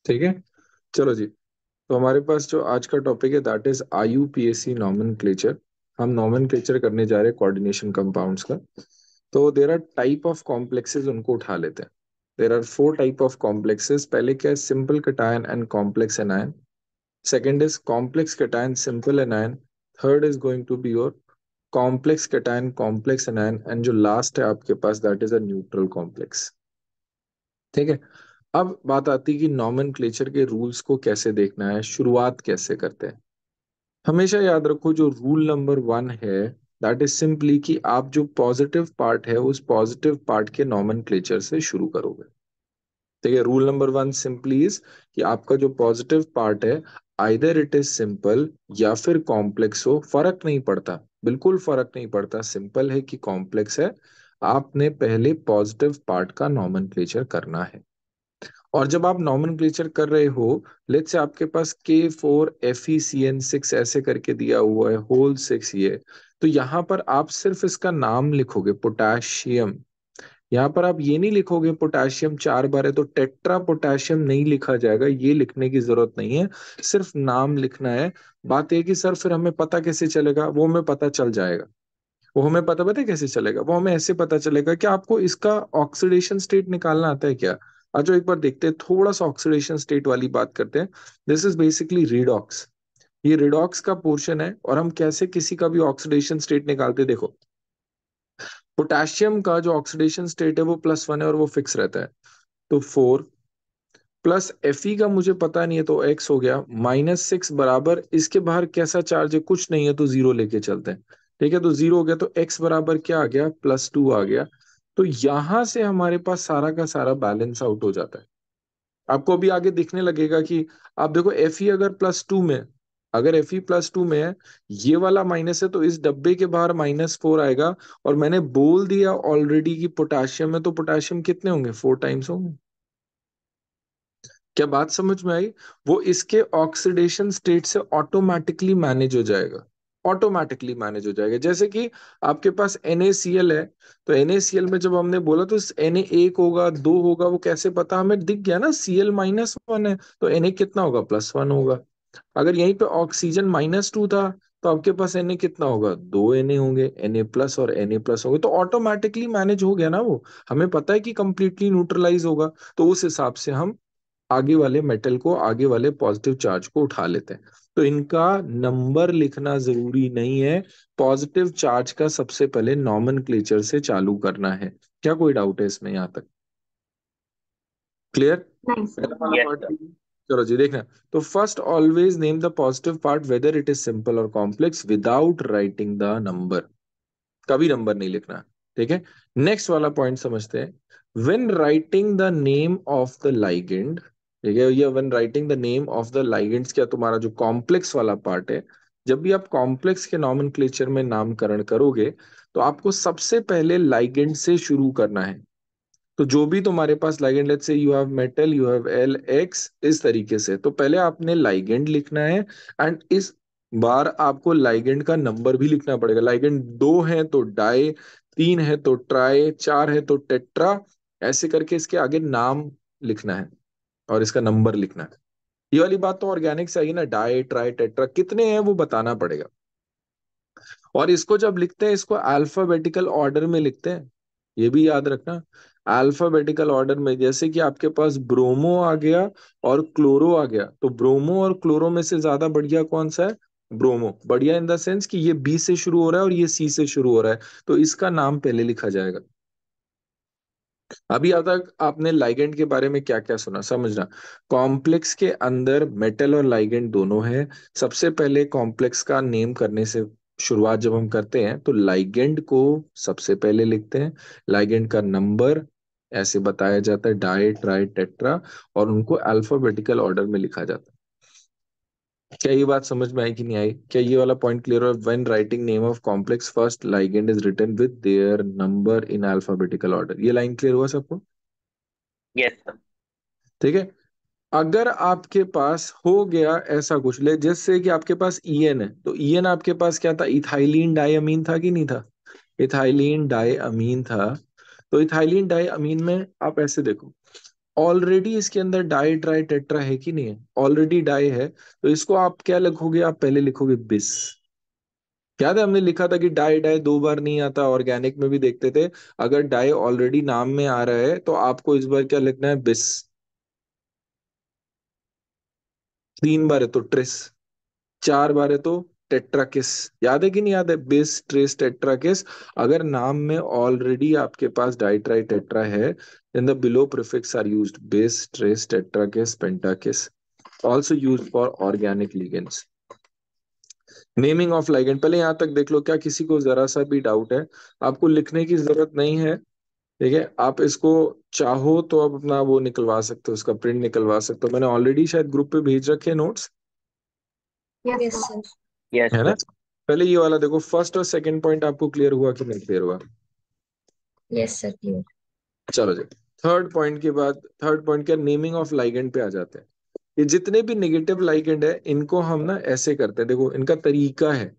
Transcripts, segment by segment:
ठीक है, चलो जी। तो हमारे पास जो आज का टॉपिक है दैट इज IUPAC नॉमेनक्लेचर। हम नॉमेनक्लेचर करने जा रहे हैं कोऑर्डिनेशन कंपाउंड्स का। तो there are type of complexes, उनको उठा लेते हैं। There are four type of complexes. पहले क्या है, simple cation and complex anion. Second is complex cation simple anion. Third is going to be your complex cation complex anion, and जो last है आपके पास that is a neutral complex. ठीक है। अब बात आती है कि नॉमेनक्लेचर के रूल्स को कैसे देखना है, शुरुआत कैसे करते हैं। हमेशा याद रखो जो रूल नंबर वन है दैट इज सिंपली कि आप जो पॉजिटिव पार्ट है उस पॉजिटिव पार्ट के नॉमेनक्लेचर से शुरू करोगे। ठीक है, rule number one simply is कि आपका जो पॉजिटिव पार्ट है आइदर इट इज सिंपल या फिर कॉम्प्लेक्स हो, फर्क नहीं पड़ता, बिल्कुल फर्क नहीं पड़ता, सिंपल है कि कॉम्प्लेक्स है, आपने पहले पॉजिटिव पार्ट का नॉमेनक्लेचर करना है। और जब आप नॉमेनक्लेचर कर रहे हो, लेट्स से आपके पास K4FeCN6 ऐसे करके दिया हुआ है, होल सिक्स ये, तो यहाँ पर आप सिर्फ इसका नाम लिखोगे पोटाशियम। यहाँ पर आप ये नहीं लिखोगे पोटाशियम 4 बार है तो टेट्रा पोटाशियम नहीं लिखा जाएगा, ये लिखने की जरूरत नहीं है, सिर्फ नाम लिखना है। बात है कि सर फिर हमें पता कैसे चलेगा, वो हमें पता चल जाएगा। वो हमें पता है कैसे चलेगा, वो हमें ऐसे पता चलेगा कि आपको इसका ऑक्सीडेशन स्टेट निकालना आता है क्या। आज एक बार देखते हैं, थोड़ा सा ऑक्सीडेशन स्टेट वाली बात करते हैं। This is basically redox. ये रिडॉक्स का पोर्शन है और हम कैसे किसी का भी ऑक्सीडेशन स्टेट निकालते हैं, देखो। पोटेशियम का जो ऑक्सीडेशन स्टेट है वो +1 है और वो फिक्स रहता है। तो 4 प्लस Fe का मुझे पता नहीं है तो x हो गया, -6 बराबर इसके बाहर कैसा चार्ज है, कुछ नहीं है तो 0 लेके चलते हैं। ठीक है, तो 0 हो गया तो x बराबर क्या आ गया, +2 आ गया। तो यहां से हमारे पास सारा का सारा बैलेंस आउट हो जाता है। आपको अभी आगे दिखने लगेगा कि आप देखो Fe अगर +2 में, अगर Fe +2 में है, ये वाला माइनस है तो इस डब्बे के बाहर -4 आएगा। और मैंने बोल दिया ऑलरेडी कि पोटाशियम है तो पोटाशियम कितने होंगे, 4 टाइम्स होंगे। क्या बात समझ में आई। वो इसके ऑक्सीडेशन स्टेट से ऑटोमेटिकली मैनेज हो जाएगा, ऑटोमेटिकली मैनेज हो जाएगा। जैसे कि आपके पास NaCl है, तो NaCl में जब हमने बोला तो Na एक होगा, दो होगा, वो कैसे पता, हमें दिख गया ना, Cl-1 है तो Na कितना होगा, +1 होगा। अगर यहीं पे ऑक्सीजन -2 था तो आपके पास Na कितना होगा, 2 Na होंगे, Na+ और Na+ होंगे, तो ऑटोमेटिकली मैनेज हो गया ना वो। हमें पता है कि कंप्लीटली न्यूट्रलाइज होगा, तो उस हिसाब से हम आगे वाले मेटल को, आगे वाले पॉजिटिव चार्ज को उठा लेते हैं। तो इनका नंबर लिखना जरूरी नहीं है, पॉजिटिव चार्ज का सबसे पहले नॉमेनक्लेचर से चालू करना है। क्या कोई डाउट है इसमें यहाँ तक, क्लियर। नहीं पहला सर, वाला हाँ। Yes part sir. क्लियर। चलो जी देखना। तो first always name the positive part whether it is simple और complex without writing the number, कभी नंबर नहीं लिखना। ठीक है, नेक्स्ट वाला पॉइंट समझते हैं। When writing the name of the ligand, ठीक है, ये when writing the name of the ligands, क्या तुम्हारा जो कॉम्प्लेक्स वाला पार्ट है, जब भी आप कॉम्प्लेक्स के नॉमेनक्लेचर में नामकरण करोगे तो आपको सबसे पहले लाइगेंड से शुरू करना है। तो जो भी तुम्हारे पास ligand, let's say you have metal, you have LX, इस तरीके से, तो पहले आपने लाइगेंड लिखना है। एंड इस बार आपको लाइगेंड का नंबर भी लिखना पड़ेगा। लाइगेंड 2 है तो डाई, 3 है तो ट्राई, 4 है तो टेट्रा, ऐसे करके इसके आगे नाम लिखना है और इसका नंबर लिखना है। ये वाली बात तो ऑर्गेनिक से आई ना, डाई ट्राई टेट्रा कितने हैं वो बताना पड़ेगा। और इसको जब लिखते हैं इसको अल्फाबेटिकल ऑर्डर में लिखते हैं, ये भी याद रखना। अल्फाबेटिकल ऑर्डर में, जैसे कि आपके पास ब्रोमो आ गया और क्लोरो आ गया, तो ब्रोमो और क्लोरो में से ज्यादा बढ़िया कौन सा है, ब्रोमो। बढ़िया इन द सेंस कि ये B से शुरू हो रहा है और ये C से शुरू हो रहा है, तो इसका नाम पहले लिखा जाएगा। अभी अब तक आपने लाइगेंड के बारे में क्या क्या सुना, समझना। कॉम्प्लेक्स के अंदर मेटल और लाइगेंड दोनों है। सबसे पहले कॉम्प्लेक्स का नेम करने से शुरुआत जब हम करते हैं तो लाइगेंड को सबसे पहले लिखते हैं, लाइगेंड का नंबर ऐसे बताया जाता है, डाई ट्राई टेट्रा, और उनको अल्फाबेटिकल ऑर्डर में लिखा जाता है। क्या ये बात समझ में आई कि नहीं आई, क्या ये वाला पॉइंट क्लियर है। When writing name of complex first ligand is written with their number in alphabetical order, ये लाइन क्लियर हुआ सबको। Yes sir. ठीक है। अगर आपके पास हो गया ऐसा कुछ, ले जैसे कि आपके पास EN है, तो EN आपके पास क्या था, इथाइलीन डाइअमीन था कि नहीं था, इथाइलीन डाइअमीन था। तो इथाइलीन डाइअमीन में आप ऐसे देखो, ऑलरेडी इसके अंदर डाई ट्राई टेट्रा है कि नहीं है, ऑलरेडी डाई है, तो इसको आप क्या लिखोगे, आप पहले लिखोगे बिस। याद है हमने लिखा था कि डाई डाई दो बार नहीं आता, ऑर्गेनिक में भी देखते थे। अगर डाई ऑलरेडी नाम में आ रहा है तो आपको इस बार क्या लिखना है, बिस। तीन बार है तो ट्रिस, चार बार है तो टेट्राकिस। याद है कि नहीं याद है, बिस ट्रिस टेट्राकिस। अगर नाम में ऑलरेडी आपके पास डाइट्राई टेट्रा है, then the below prefix are used: bis, tris, tetrakis, pentakis. Also used for organic ligands. Naming of ligand, पहले यहाँ तक देख लो, क्या किसी को जरा सा भी डाउट है? आपको लिखने की जरूरत नहीं है, ठीक है। आप इसको चाहो तो आप अपना वो निकलवा सकते हो, उसका प्रिंट निकलवा सकते हो। मैंने ऑलरेडी शायद ग्रुप पे भेज रखे हैं नोट्स, यस सर। यस है ना। सर। पहले ये वाला देखो, फर्स्ट और सेकंड पॉइंट आपको क्लियर हुआ कि नहीं क्लियर हुआ? Yes sir clear. चलो जी, थर्ड पॉइंट के बाद, थर्ड पॉइंट क्या, नेमिंग ऑफ लाइगेंड पे आ जाते हैं। ये जितने भी नेगेटिव लाइगेंड है इनको हम ना ऐसे करते हैं, देखो इनका तरीका है।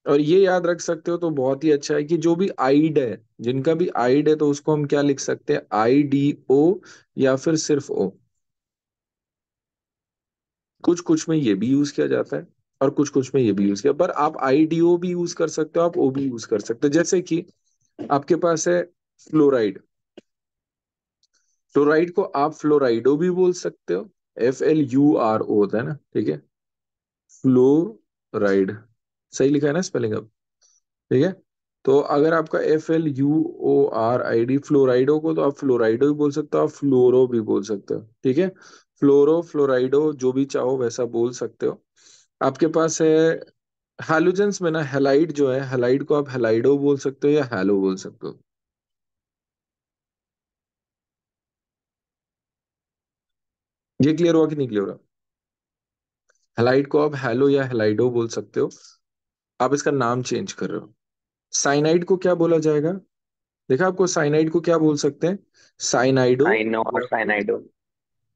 और ये याद रख सकते हो तो बहुत ही अच्छा है कि जो भी आइड है, जिनका भी आइड है, तो उसको हम क्या लिख सकते हैं, IDO, या फिर सिर्फ O। कुछ कुछ में ये भी यूज किया जाता है और कुछ कुछ में ये भी यूज किया, पर आप IDO भी यूज कर सकते हो, आप O भी यूज कर सकते हो। जैसे कि आपके पास है फ्लोराइड, फ्लोराइड को आप फ्लोराइडो भी बोल सकते हो, FLURO होता है ना, ठीक है। फ्लोराइड, सही लिखा है ना स्पेलिंग अब, ठीक है। तो अगर आपका FLUORID फ्लोराइडो को, तो आप फ्लोराइडो भी बोल सकते हो, आप फ्लोरो भी बोल सकते हो, ठीक है। फ्लोरो फ्लोराइडो जो भी चाहो वैसा बोल सकते हो। आपके पास है हैलोजेंस में ना, हैलाइड जो है, हैलाइड को आप हैलाइडो बोल सकते हो या हैलो बोल सकते हो। ये क्लियर हुआ कि नहीं क्लियर हुआ? हैलाइड को आप हैलो या हैलाइडो बोल सकते हो, आप इसका नाम चेंज कर रहे हो। साइनाइड को क्या बोला जाएगा? देखा आपको, साइनाइड को क्या बोल सकते हैं, साइनाइडो, साइनो और या फिर, साइनाइडो।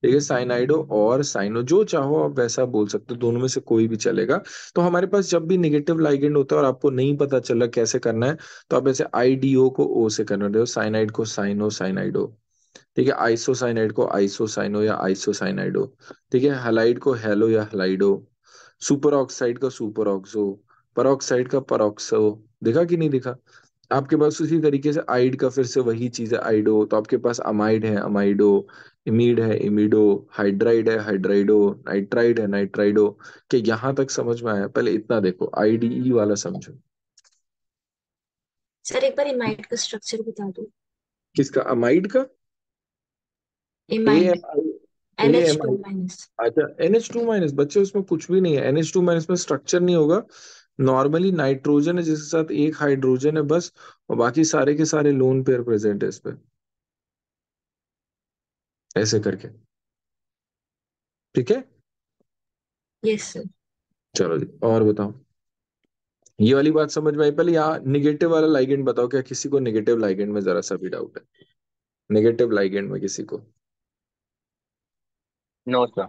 ठीक है, साइनाइडो और साइनो, जो चाहो आप वैसा बोल सकते हो, दोनों में से कोई भी चलेगा। तो हमारे पास जब भी नेगेटिव लाइगेंड होता है और आपको नहीं पता चला कैसे करना है, तो आप ऐसे IDO को O से करना दो, साइनाइड को साइनो साइनाइडो, ठीक है। आइसोसाइनाइड को आइसोसाइनो या आइसोसाइनाइडो, ठीक है। हैलाइड को हेलो या हैलाइडो, सुपर ऑक्साइड का सुपर ऑक्सो, परऑक्साइड का परऑक्सो। देखा कि नहीं देखा? आपके पास उसी तरीके से आइड का फिर से वही चीज है, आइडो। तो आपके पास अमाइड है, अमाइडो। इमीड है, इमिडो। हाइड्राइड है, हाइड्राइडो। नाइट्राइड है, नाइट्राइडो। कि यहाँ तक समझ में आया? पहले इतना देखो, IDE वाला समझो। सर एक बार इमाइड का स्ट्रक्चर बता दो। किसका, अमाइड का? A imide, M I A M NH2 I minus. अच्छा, NH2 माइनस, बच्चे उसमें कुछ भी नहीं है, NH2 माइनस में स्ट्रक्चर नहीं होगा। नॉर्मली नाइट्रोजन है जिसके साथ एक हाइड्रोजन है बस, और बाकी सारे के सारे लोन पेयर प्रेजेंट है इस पे, ऐसे करके, ठीक है। Yes sir. चलो जी, और बताओ। ये वाली बात समझ में आई? पहले यहाँ निगेटिव वाला लाइगेंड बताओ, क्या किसी को नेगेटिव लाइगेंड में जरा सा भी डाउट है? नेगेटिव लाइगेंड में किसी को? No sir.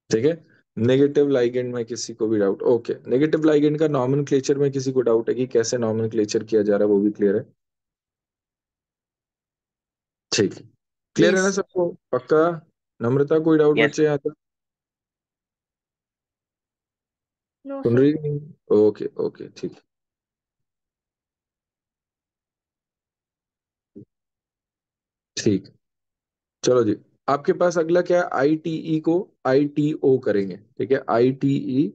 ठीक है, नेगेटिव लाइगेंड में किसी को भी डाउट? ओके, नेगेटिव लाइगेंड का नॉमेनक्लेचर में किसी को डाउट है कि कैसे नॉमेनक्लेचर किया जा रहा है, वो भी क्लियर है? ठीक है, क्लियर है यस ना सर। सबको, पक्का? नम्रता, कोई डाउट यस। बच्चे यहाँ तक? नो सुन सर। रही नहीं? ओके ओके, ठीक है, ठीक। चलो जी, आपके पास अगला क्या है, ITE को ITO करेंगे, ठीक है। ITE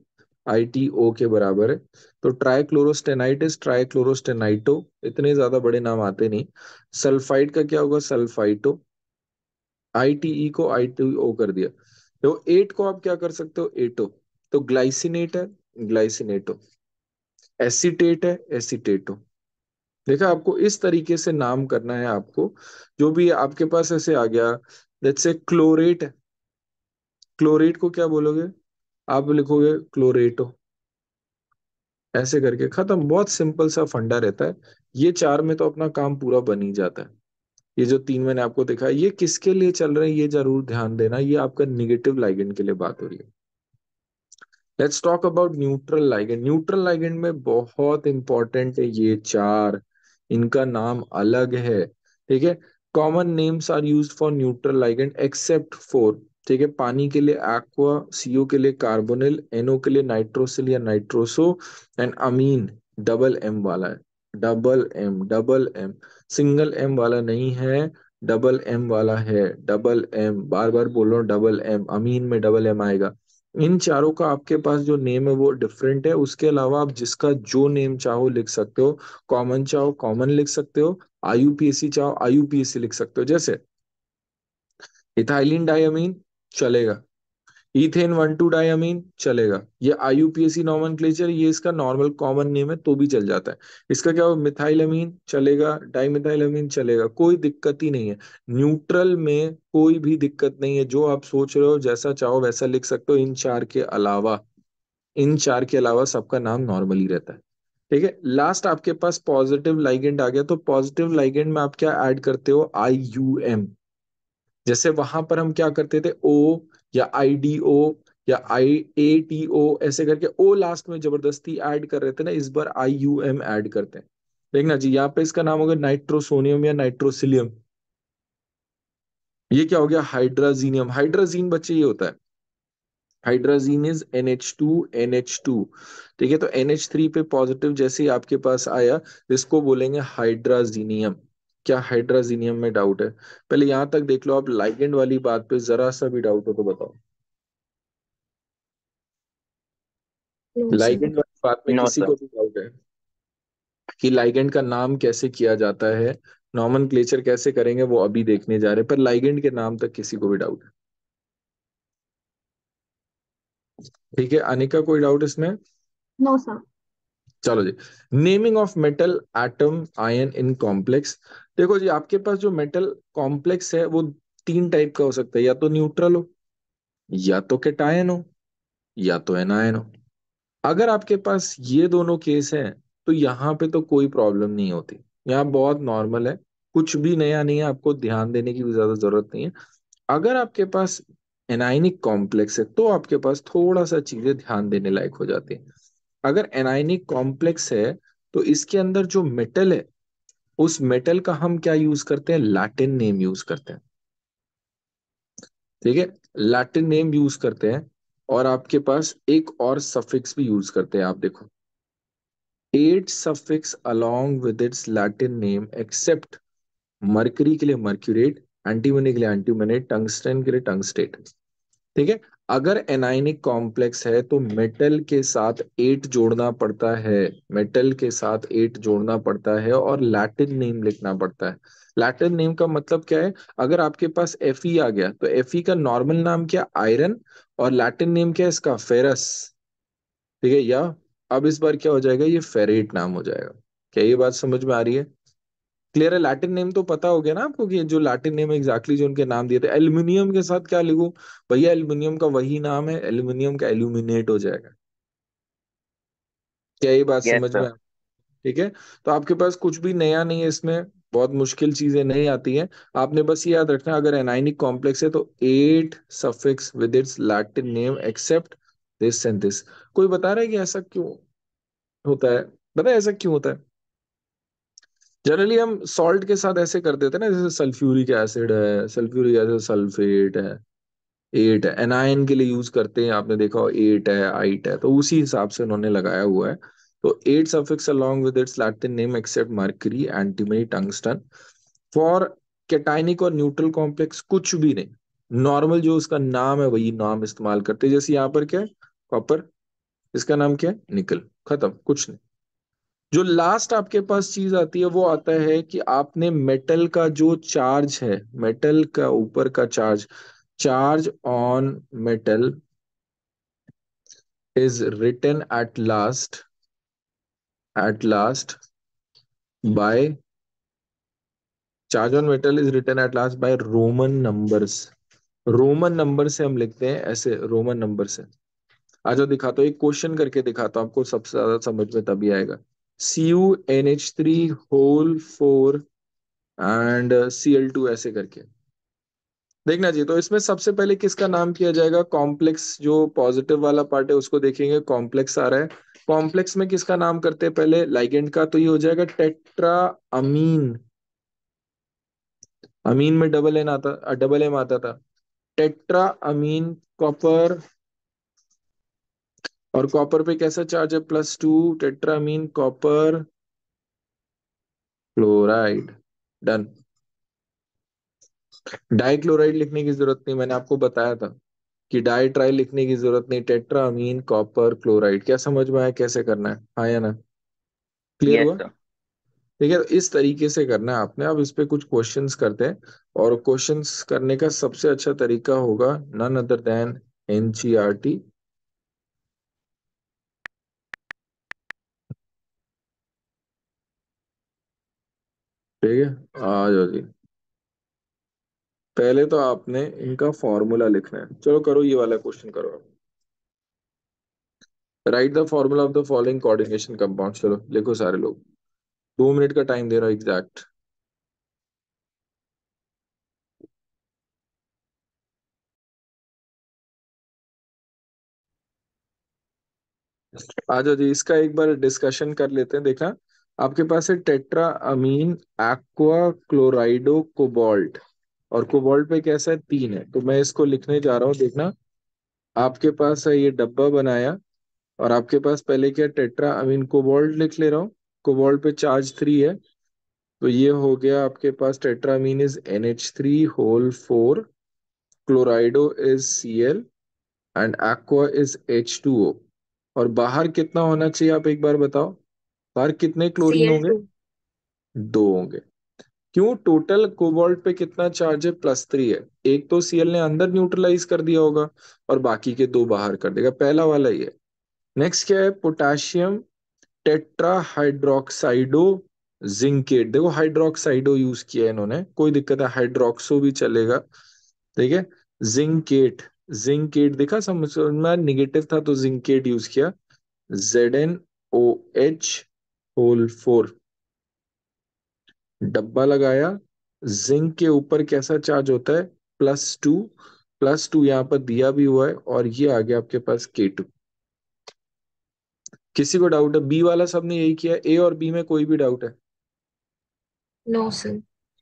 ITO के बराबर है। तो ट्राइक्लोरोस्टेनाइटिस, ट्राइक्लोरोस्टेनाइटो, इतने ज्यादा बड़े नाम आते नहीं। सल्फाइड का क्या होगा, सल्फाइटो। ITE को ITO कर दिया। तो एट को आप क्या कर सकते हो, एटो। तो ग्लाइसिनेट है, ग्लाइसिनेटो। एसीटेट है, एसीटेटो। देखा, आपको इस तरीके से नाम करना है आपको। जो भी आपके पास ऐसे आ गया, जैसे क्लोरेट है, क्लोरेट को क्या बोलोगे, आप लिखोगे क्लोरेटो, ऐसे करके खत्म। बहुत सिंपल सा फंडा रहता है। ये चार में तो अपना काम पूरा बन ही जाता है। ये जो तीन मैंने आपको दिखाया, ये किसके लिए चल रहे हैं ये जरूर ध्यान देना, ये आपका निगेटिव लाइगेंड के लिए बात हो रही है। Let's talk about neutral ligand. Neutral ligand में बहुत इंपॉर्टेंट है ये चार, इनका नाम अलग है, ठीक है। Common names are used for neutral ligand except for, ठीक है, पानी के लिए एक्वा, सीओ के लिए कार्बोनिल, एनओ के लिए नाइट्रोसिल या nitroso, and amine double M वाला है। डबल एम, सिंगल एम वाला नहीं है, डबल एम वाला है। डबल एम, बार बार बोल रहा हूँ, डबल एम, अमीन में डबल एम आएगा। इन चारों का आपके पास जो नेम है वो डिफरेंट है। उसके अलावा आप जिसका जो नेम चाहो लिख सकते हो। कॉमन चाहो कॉमन लिख सकते हो, आईयूपीएसी चाहो आईयूपीएसी लिख सकते हो। जैसे इथाइलिन डायमीन चलेगा, इथेन 1,2-डायमीन चलेगा। ये आईयूपीएसी नॉमेनक्लेचर, ये इसका नॉर्मल कॉमन नेम है तो भी चल जाता है। इसका क्या हो, मिथाइलमीन चलेगा, डाइमिथाइलमीन चलेगा, कोई दिक्कत ही नहीं है। न्यूट्रल में कोई भी दिक्कत नहीं है, जो आप सोच रहे हो जैसा चाहो वैसा लिख सकते हो। इन चार के अलावा सबका नाम नॉर्मल ही रहता है। ठीक है, लास्ट आपके पास पॉजिटिव लाइगेंड आ गया। तो पॉजिटिव लाइगेंड में आप क्या ऐड करते हो, IUM। जैसे वहां पर हम क्या करते थे, ओ या IDO या IATO ऐसे करके ओ लास्ट में जबरदस्ती ऐड कर रहे थे ना, इस बार IUM ऐड करते हैं। देखना जी, यहाँ पे इसका नाम होगा नाइट्रोसोनियम या नाइट्रोसिलियम। ये क्या हो गया, हाइड्राजीनियम। हाइड्राजीन बच्चे ये होता है, हाइड्राजीन इज NH2 NH2। ठीक है, तो NH3 पे पॉजिटिव जैसे ही आपके पास आया, इसको बोलेंगे हाइड्राजीनियम। क्या हाइड्राजीनियम में डाउट है? पहले यहां तक देख लो आप, लाइगेंड वाली बात पे जरा सा भी डाउट हो तो बताओ। No sir. लाइगेंड वाली बात में नो किसी सर। को भी डाउट है कि लाइगेंड का नाम कैसे किया जाता है, नॉमेनक्लेचर कैसे करेंगे, वो अभी देखने जा रहे हैं। पर लाइगेंड के नाम तक किसी को भी डाउट है? ठीक है, अनिका कोई डाउट इसमें? No sir. चलो जी, naming of metal atom ion in complex. देखो जी, आपके पास जो मेटल कॉम्प्लेक्स है वो तीन टाइप का हो सकता है, या तो न्यूट्रल हो, या तो कैटायन हो, या तो एनायन हो। अगर आपके पास ये दोनों केस हैं तो यहाँ पे तो कोई प्रॉब्लम नहीं होती, यहाँ बहुत नॉर्मल है, कुछ भी नया नहीं है, आपको ध्यान देने की भी ज्यादा जरूरत नहीं है। अगर आपके पास एनाइनिक कॉम्प्लेक्स है तो आपके पास थोड़ा सा चीजें ध्यान देने लायक हो जाती है। अगर एनाइनिक कॉम्प्लेक्स है तो इसके अंदर जो मेटल है, उस मेटल का हम क्या यूज करते हैं, लैटिन नेम यूज करते हैं। ठीक है, लैटिन नेम यूज करते हैं। और आपके पास एक और सफिक्स भी यूज करते हैं, आप देखो, ate suffix along with its Latin name except mercury के लिए मर्क्यूरेट, एंटीमनी के लिए एंटीमनेट, टंगस्टन के लिए टंगस्टेट। ठीक है, अगर एनाइनिक कॉम्प्लेक्स है तो मेटल के साथ एट जोड़ना पड़ता है, मेटल के साथ एट जोड़ना पड़ता है और लैटिन नेम लिखना पड़ता है। लैटिन नेम का मतलब क्या है, अगर आपके पास Fe आ गया तो Fe का नॉर्मल नाम क्या, आयरन, और लैटिन नेम क्या है इसका, फेरस। ठीक है, या अब इस बार क्या हो जाएगा, ये फेरेट नाम हो जाएगा। क्या ये बात समझ में आ रही है? क्लियर है? लैटिन नेम तो पता हो गया ना आपको कि जो लैटिन नेम एग्जैक्टली जो उनके नाम दिए थे। एल्यूमिनियम के साथ क्या लिखूं, भैया एल्यूमिनियम का वही नाम है, एल्यूमिनियम का एल्यूमिनेट हो जाएगा। क्या ये बात यस समझ में सर। आ? ठीक है, तो आपके पास कुछ भी नया नहीं है इसमें, बहुत मुश्किल चीजें नहीं आती हैं। आपने बस ये याद रखना है, अगर एनाइनिक कॉम्प्लेक्स है तो ate suffix with its Latin name except this and this. कोई बता रहा है कि ऐसा क्यों होता है? पता है ऐसा क्यों होता है? जनरली हम सॉल्ट के साथ ऐसे कर देते हैं ना, जैसे सल्फ्यूरिक एसिड है, सल्फ्यूरिक एसिड सल्फेट है, एट है, एनायन के लिए यूज करते हैं, आपने देखा हो एट है, आइट है, तो उसी हिसाब से उन्होंने लगाया हुआ है। तो ate suffix along with its Latin name except mercury, antimony, tungsten. For cationic और न्यूट्रल कॉम्प्लेक्स कुछ भी नहीं, नॉर्मल जो उसका नाम है वही नाम इस्तेमाल करते हैं। जैसे यहाँ पर क्या है, कॉपर, इसका नाम क्या है, निकल, खत्म, कुछ नहीं। जो लास्ट आपके पास चीज आती है वो आता है कि आपने मेटल का जो चार्ज है, मेटल का ऊपर का charge, charge on metal is written at last by, charge on metal is written at last by Roman numbers. Roman number से हम लिखते हैं ऐसे, रोमन नंबर से। आ जाओ दिखाता हूँ, एक क्वेश्चन करके दिखाता हूँ, आपको सबसे ज्यादा समझ में तभी आएगा। CuNH3 होल 4 एंड Cl2 ऐसे करके देखना चाहिए। तो इसमें सबसे पहले किसका नाम किया जाएगा, कॉम्प्लेक्स जो पॉजिटिव वाला पार्ट है उसको देखेंगे, कॉम्प्लेक्स आ रहा है। कॉम्प्लेक्स में किसका नाम करते हैं पहले, लाइगेंड का, तो ये हो जाएगा टेट्रा अमीन। अमीन में डबल एन आता, डबल एम आता था। टेट्रा अमीन कॉपर, और कॉपर पे कैसा चार्ज है, +2, tetra amine copper chloride. Done. Di chloride लिखने की जरूरत नहीं, मैंने आपको बताया था कि डाई ट्राई लिखने की जरूरत नहीं, टेट्रा अमीन कॉपर क्लोराइड। क्या समझ में आया कैसे करना है, हाँ या ना? क्लियर यस हुआ? सर। ठीक है, तो इस तरीके से करना है आपने। अब इस पे कुछ क्वेश्चंस करते हैं, और क्वेश्चंस करने का सबसे अच्छा तरीका होगा नन अदर देन एनसीईआरटी। ठीक है, आ जाओ जी। पहले तो आपने इनका फॉर्मूला लिखना है, चलो करो, ये वाला क्वेश्चन करो आप। Right the formula of the following coordination compound, चलो लिखो सारे लोग। 2 मिनट का टाइम दे रहा हूँ एग्जैक्ट। आ जाओ जी, इसका एक बार डिस्कशन कर लेते हैं। देखना, आपके पास है टेट्रा अमीन एक्वा क्लोराइडो कोबाल्ट, और कोबाल्ट पे कैसा है, 3 है, तो मैं इसको लिखने जा रहा हूँ। देखना, आपके पास है ये डब्बा बनाया, और आपके पास पहले क्या, टेट्रा अमीन कोबाल्ट लिख ले रहा हूँ। कोबाल्ट पे चार्ज 3 है, तो ये हो गया आपके पास tetra amine is NH3 whole 4, chlorido is Cl, and aqua is H2O। और बाहर कितना होना चाहिए, आप एक बार बताओ, बाहर कितने क्लोरीन होंगे? Cl2। 2 होंगे। क्यों? टोटल कोबाल्ट पे कितना चार्ज है, +3 है। एक तो Cl ने अंदर न्यूट्रलाइज कर दिया होगा, और बाकी के 2 बाहर कर देगा, पहला वाला ही है। नेक्स्ट क्या है, पोटाशियम टेट्रा हाइड्रोक्साइडो जिंकेट। देखो हाइड्रोक्साइडो यूज किया है इन्होंने, कोई दिक्कत है, हाइड्रोक्सो भी चलेगा। ठीक है, जिंकेट, जिंकेट देखा, समझ में निगेटिव था तो जिंकेट यूज किया। ZnOH होल 4, डब्बा लगाया। जिंक के ऊपर कैसा चार्ज होता है, +2, +2 यहाँ पर दिया भी हुआ है, और ये आ गया आपके पास K2। किसी को डाउट है? बी वाला सबने यही किया, ए और बी में कोई भी डाउट है? No, sir.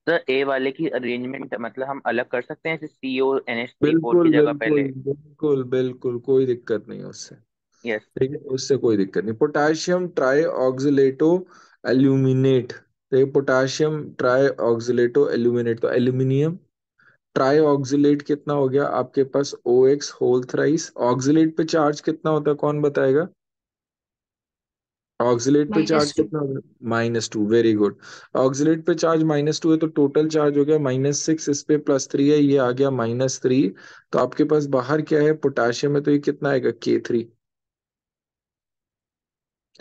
सर ए वाले की अरेंजमेंट मतलब हम अलग कर सकते हैं, जैसे CO NH3 4 की बिल्कुल जगह बिल्कुल पहले। बिल्कुल बिल्कुल, कोई दिक्कत नहीं है उससे। यस। ठीक है, उससे कोई दिक्कत नहीं। पोटाशियम ट्राई ऑक्सीलेटो एल्यूमिनेट, तो पोटाशियम ट्राई ऑक्सीलेटो एल्यूमिनेट, तो एल्यूमिनियम ट्राई ऑक्सीलेट कितना हो गया आपके पास, OX होल 3। ऑक्सीलेट पे चार्ज कितना होता है, कौन बताएगा? ऑक्सीलेट पे चार्ज -2. कितना होगा, -2, वेरी गुड। ऑक्सीलेट पे चार्ज -2 है, तो टोटल चार्ज हो गया -6, इस पे +3 है, ये आ गया -3। तो आपके पास बाहर क्या है, पोटाशियम है, तो ये कितना आएगा, K3।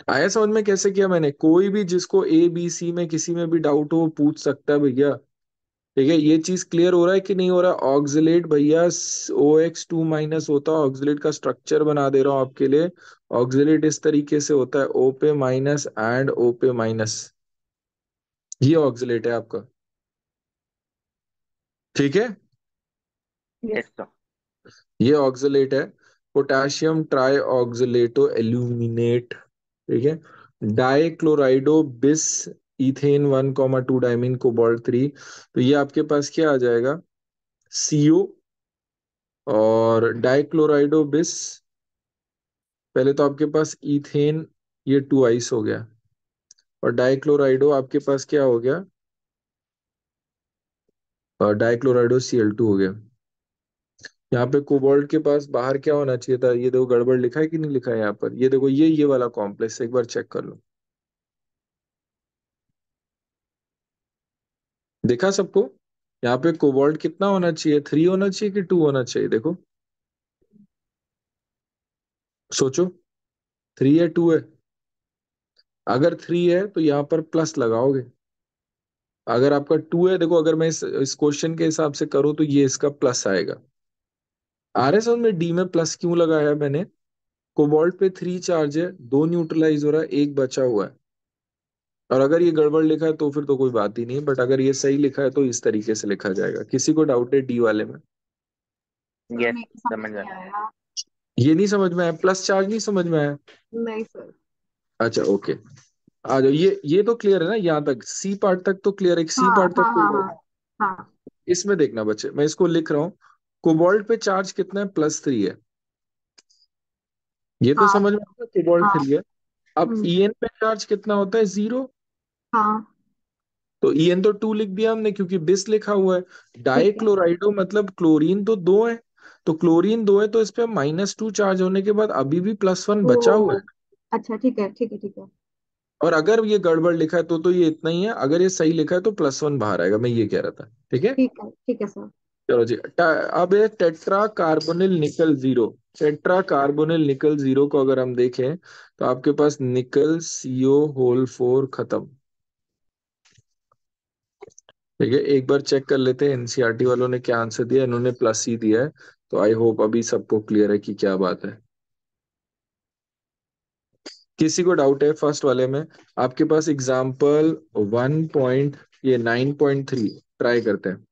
आया समझ में कैसे किया मैंने? कोई भी जिसको A B C में किसी में भी डाउट हो वो पूछ सकता है भैया। ठीक है, ये चीज क्लियर हो रहा है कि नहीं हो रहा? ऑक्सीलेट भैया OX2- होता है, ऑक्सीलेट का स्ट्रक्चर बना दे रहा हूं आपके लिए। ऑक्सीलेट इस तरीके से होता है, O पे माइनस एंड O पे माइनस, ये ऑक्सीलेट है आपका। ठीक है, यस सर। ये ऑक्सीलेट है, पोटाशियम ट्राई ऑक्सीलेटो एल्यूमिनेट। ठीक है, डाई क्लोराइडो बिस इथेन 1,2 डाइमीन कोबाल्ट 3, तो ये आपके पास क्या आ जाएगा, CO। और डाइक्लोराइडो बिस, पहले तो आपके पास इथेन, ये 2 आइस हो गया, और डाइक्लोराइडो आपके पास क्या हो गया, और डाइक्लोराइडो Cl2 हो गया। यहाँ पे कोबाल्ट के पास बाहर क्या होना चाहिए था, ये देखो गड़बड़ लिखा है कि नहीं लिखा है यहाँ पर, ये देखो ये वाला कॉम्प्लेक्स एक बार चेक कर लो। देखा सबको? यहाँ पे कोबाल्ट कितना होना चाहिए, 3 होना चाहिए कि 2 होना चाहिए, देखो सोचो, 3 है 2 है? अगर 3 है तो यहाँ पर प्लस लगाओगे। अगर आपका 2 है, देखो अगर मैं इस क्वेश्चन के हिसाब से करूँ तो ये इसका प्लस आएगा। RS में डी में प्लस क्यों लगाया मैंने? कोबाल्ट पे 3 चार्ज है, 2 न्यूट्रलाइज हो रहा है, एक बचा हुआ है। और अगर ये गड़बड़ लिखा है तो फिर तो कोई बात ही नहीं है, बट अगर ये सही लिखा है तो इस तरीके से लिखा जाएगा। किसी को डाउट है डी वाले में? सर यस, नहीं समझ समझ नहीं गया। आया। ये नहीं समझ में आया, प्लस चार्ज नहीं समझ में आया? नहीं सर। अच्छा ओके, आ जाओ, ये तो क्लियर है ना, यहाँ तक सी पार्ट तक तो क्लियर है, सी हाँ पार्ट तक हाँ कोई हाँ डाउट? हाँ। हाँ। इसमें देखना बच्चे, मैं इसको लिख रहा हूँ। कोबाल्ट पे चार्ज कितना है? +3 है। ये तो हाँ समझ में सर। आता है, कोबाल्ट हाँ। 3 है। अब हम्म। ईएन पे चार्ज कितना होता है? 0। हाँ। तो ईएन तो 2 लिख दिया हमने क्योंकि बिस लिखा हुआ है। ठीक है। डाइक्लोराइडो मतलब क्लोरीन तो 2 है। तो क्लोरीन 2 है तो इस पे -2 चार्ज होने के बाद अभी भी +1 बचा हुआ ओ। है। अच्छा ठीक है, ठीक है, ठीक है। और अगर ये गड़बड़ लिखा है तो ये इतना ही है, अगर ये सही लिखा है तो +1 बाहर आएगा, मैं ये कह रहा था। ठीक है। ठीक है, ठीक है सर। चलो जी, अब ये टेट्रा कार्बोनिल निकल जीरो। टेट्रा कार्बोनिल निकल जीरो को अगर हम देखें तो आपके पास निकल CO होल 4 खत्म। ठीक है, एक बार चेक कर लेते हैं एनसीईआरटी वालों ने क्या आंसर दिया। इन्होंने +ही दिया है। तो आई होप अभी सबको क्लियर है कि क्या बात है। किसी को डाउट है फर्स्ट वाले में? आपके पास एग्जाम्पल 9.3 ट्राई करते हैं।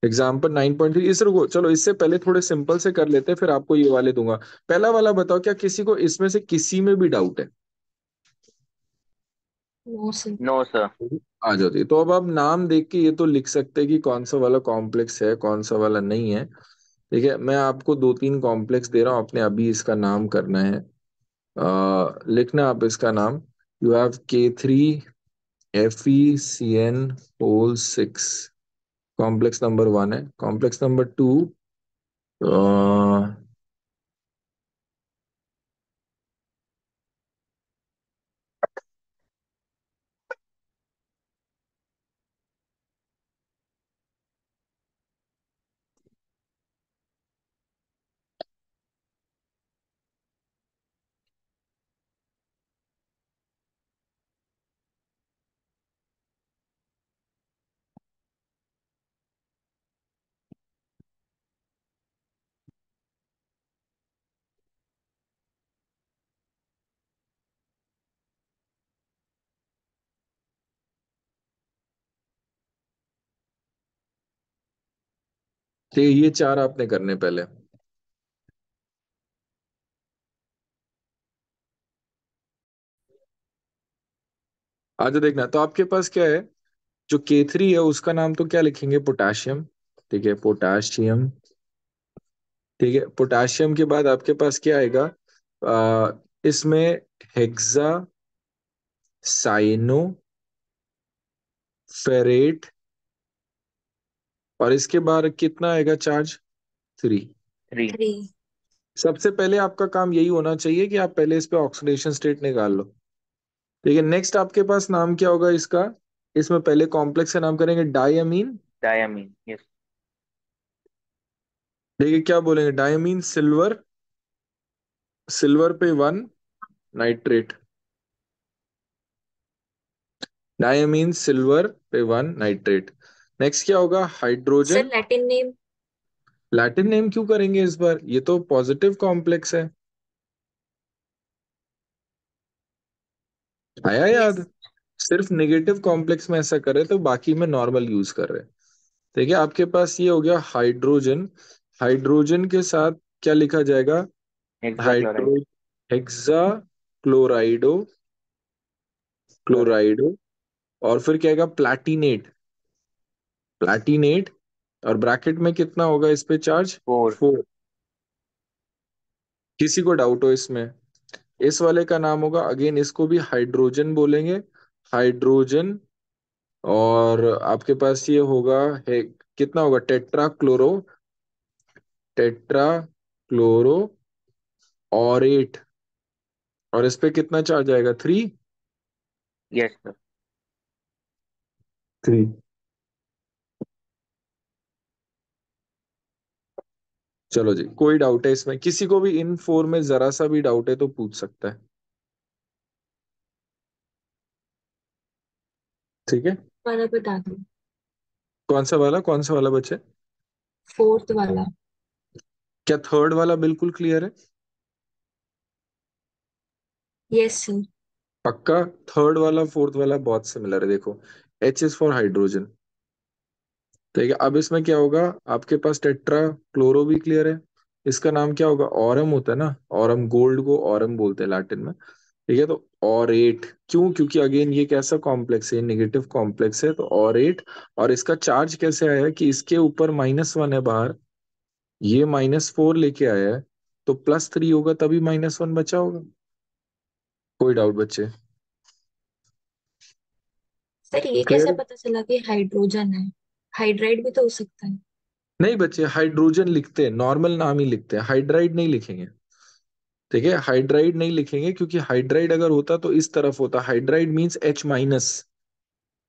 एग्जाम्पल 9.3, इस रुको, चलो इससे पहले थोड़े सिंपल से कर लेते हैं, फिर आपको ये वाले दूंगा। पहला वाला बताओ, क्या किसी को इसमें से किसी में भी डाउट है? No sir. No sir. आ जाती है तो अब आप नाम देख के ये तो लिख सकते हैं कि कौन सा वाला कॉम्प्लेक्स है, कौन सा वाला नहीं है। ठीक है, मैं आपको 2-3 कॉम्प्लेक्स दे रहा हूँ, आपने अभी इसका नाम करना है। लिखना आप इसका नाम। You have K3FeCN6। Complex number 1 है। कॉम्प्लेक्स नंबर 2, ये 4 आपने करने पहले। आज देखना तो आपके पास क्या है। जो K3 है उसका नाम तो क्या लिखेंगे? पोटाशियम। ठीक है, पोटाशियम। ठीक है, पोटाशियम के बाद आपके पास क्या आएगा? इसमें हेक्सा साइनो फेरेट। और इसके बाद कितना आएगा चार्ज? 3। 3। 3। सबसे पहले आपका काम यही होना चाहिए कि आप पहले इस पे ऑक्सीडेशन स्टेट निकाल लो। ठीक है, नेक्स्ट आपके पास नाम क्या होगा इसका? इसमें पहले कॉम्प्लेक्स का नाम करेंगे डायमीन। Diamine, yes. देखिए क्या बोलेंगे, डायमीन सिल्वर। सिल्वर पे 1 नाइट्रेट। डायमीन सिल्वर पे 1 नाइट्रेट। नेक्स्ट क्या होगा? Sir hydrogen. Latin name. Latin name क्यों करेंगे इस बार? ये तो पॉजिटिव कॉम्प्लेक्स है। आया यस। याद? सिर्फ नेगेटिव कॉम्प्लेक्स में ऐसा करे तो बाकी में नॉर्मल यूज कर रहे हैं। ठीक है, आपके पास ये हो गया हाइड्रोजन। हाइड्रोजन के साथ क्या लिखा जाएगा? हेक्साक्लोराइड। Hydro hexa क्लोराइडो। क्लोराइड। क्लोराइडो। और फिर क्या आएगा? प्लैटिनेट। प्लैटिनेट। और ब्रैकेट में कितना होगा इस पे चार्ज? 4। 4। किसी को डाउट हो इसमें? इस वाले का नाम होगा, अगेन इसको भी हाइड्रोजन बोलेंगे। हाइड्रोजन। और आपके पास ये होगा है, कितना होगा? Tetra chloro. Tetra chloro ऑरेट। और इस पे कितना चार्ज आएगा? 3। Yes sir. 3। चलो जी, कोई डाउट है इसमें? किसी को भी इन 4 में जरा सा भी डाउट है तो पूछ सकता है। ठीक है। वाला बता दो। कौन सा वाला? कौन सा वाला बच्चे? फोर्थ वाला। क्या थर्ड वाला बिल्कुल क्लियर है? Yes sir. पक्का? थर्ड वाला फोर्थ वाला बहुत सिमिलर है, देखो। H is for hydrogen. ठीक है, अब इसमें क्या होगा? आपके पास टेट्रा क्लोरो भी क्लियर है। इसका नाम क्या होगा? ऑरम होता है ना, ऑरम। गोल्ड को ऑरम बोलते हैं लैटिन में। ठीक है, तो ऑरेट क्यों? क्योंकि अगेन ये कैसा कॉम्प्लेक्स है, नेगेटिव कॉम्प्लेक्स है, तो ऑरेट। और इसका चार्ज कैसे आया है कि इसके ऊपर -1 है बाहर, ये -4 लेके आया है, तो +3 होगा तभी -1 बचा होगा। कोई डाउट बच्चे? सर ये कैसे क्लियर? पता चला कि हाइड्रोजन है? हाइड्राइड भी तो हो सकता है। नहीं बच्चे, हाइड्रोजन लिखते हैं, नॉर्मल नाम ही लिखते हैं, हाइड्राइड नहीं लिखेंगे। ठीक है, हाइड्राइड नहीं लिखेंगे, क्योंकि हाइड्राइड अगर होता तो इस तरफ होता, हाइड्राइड मींस H-।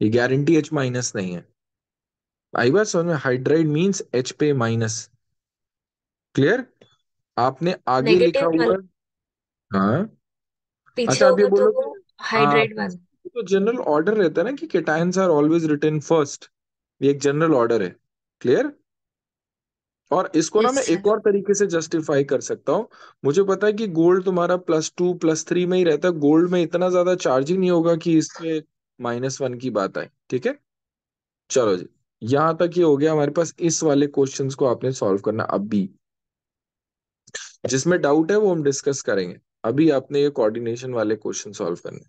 ये गारंटी H- नहीं है। आई बात समझ में? हाइड्राइड मींस H पे माइनस। क्लियर? आपने आगे लिखा नेगेटिव हुआ वाला है। हाँ। पीछे अच्छा, आप ये होगा तो बोलोगे। वो हाँ, हाइड्राइड वाला। तो जनरल ऑर्डर रहता है ना कि cations are always written first. ये एक जनरल ऑर्डर है। क्लियर? और इसको ना यस मैं सर। एक और तरीके से जस्टिफाई कर सकता हूँ। मुझे पता है कि गोल्ड तुम्हारा +2 +3 में ही रहता है, गोल्ड में इतना ज्यादा चार्ज ही नहीं होगा कि इससे -1 की बात आए। ठीक है, चलो जी। यहां तक ये हो गया हमारे पास, इस वाले क्वेश्चंस को आपने सॉल्व करना अभी। जिसमें डाउट है वो हम डिस्कस करेंगे। अभी आपने ये कोऑर्डिनेशन वाले क्वेश्चन सॉल्व करने।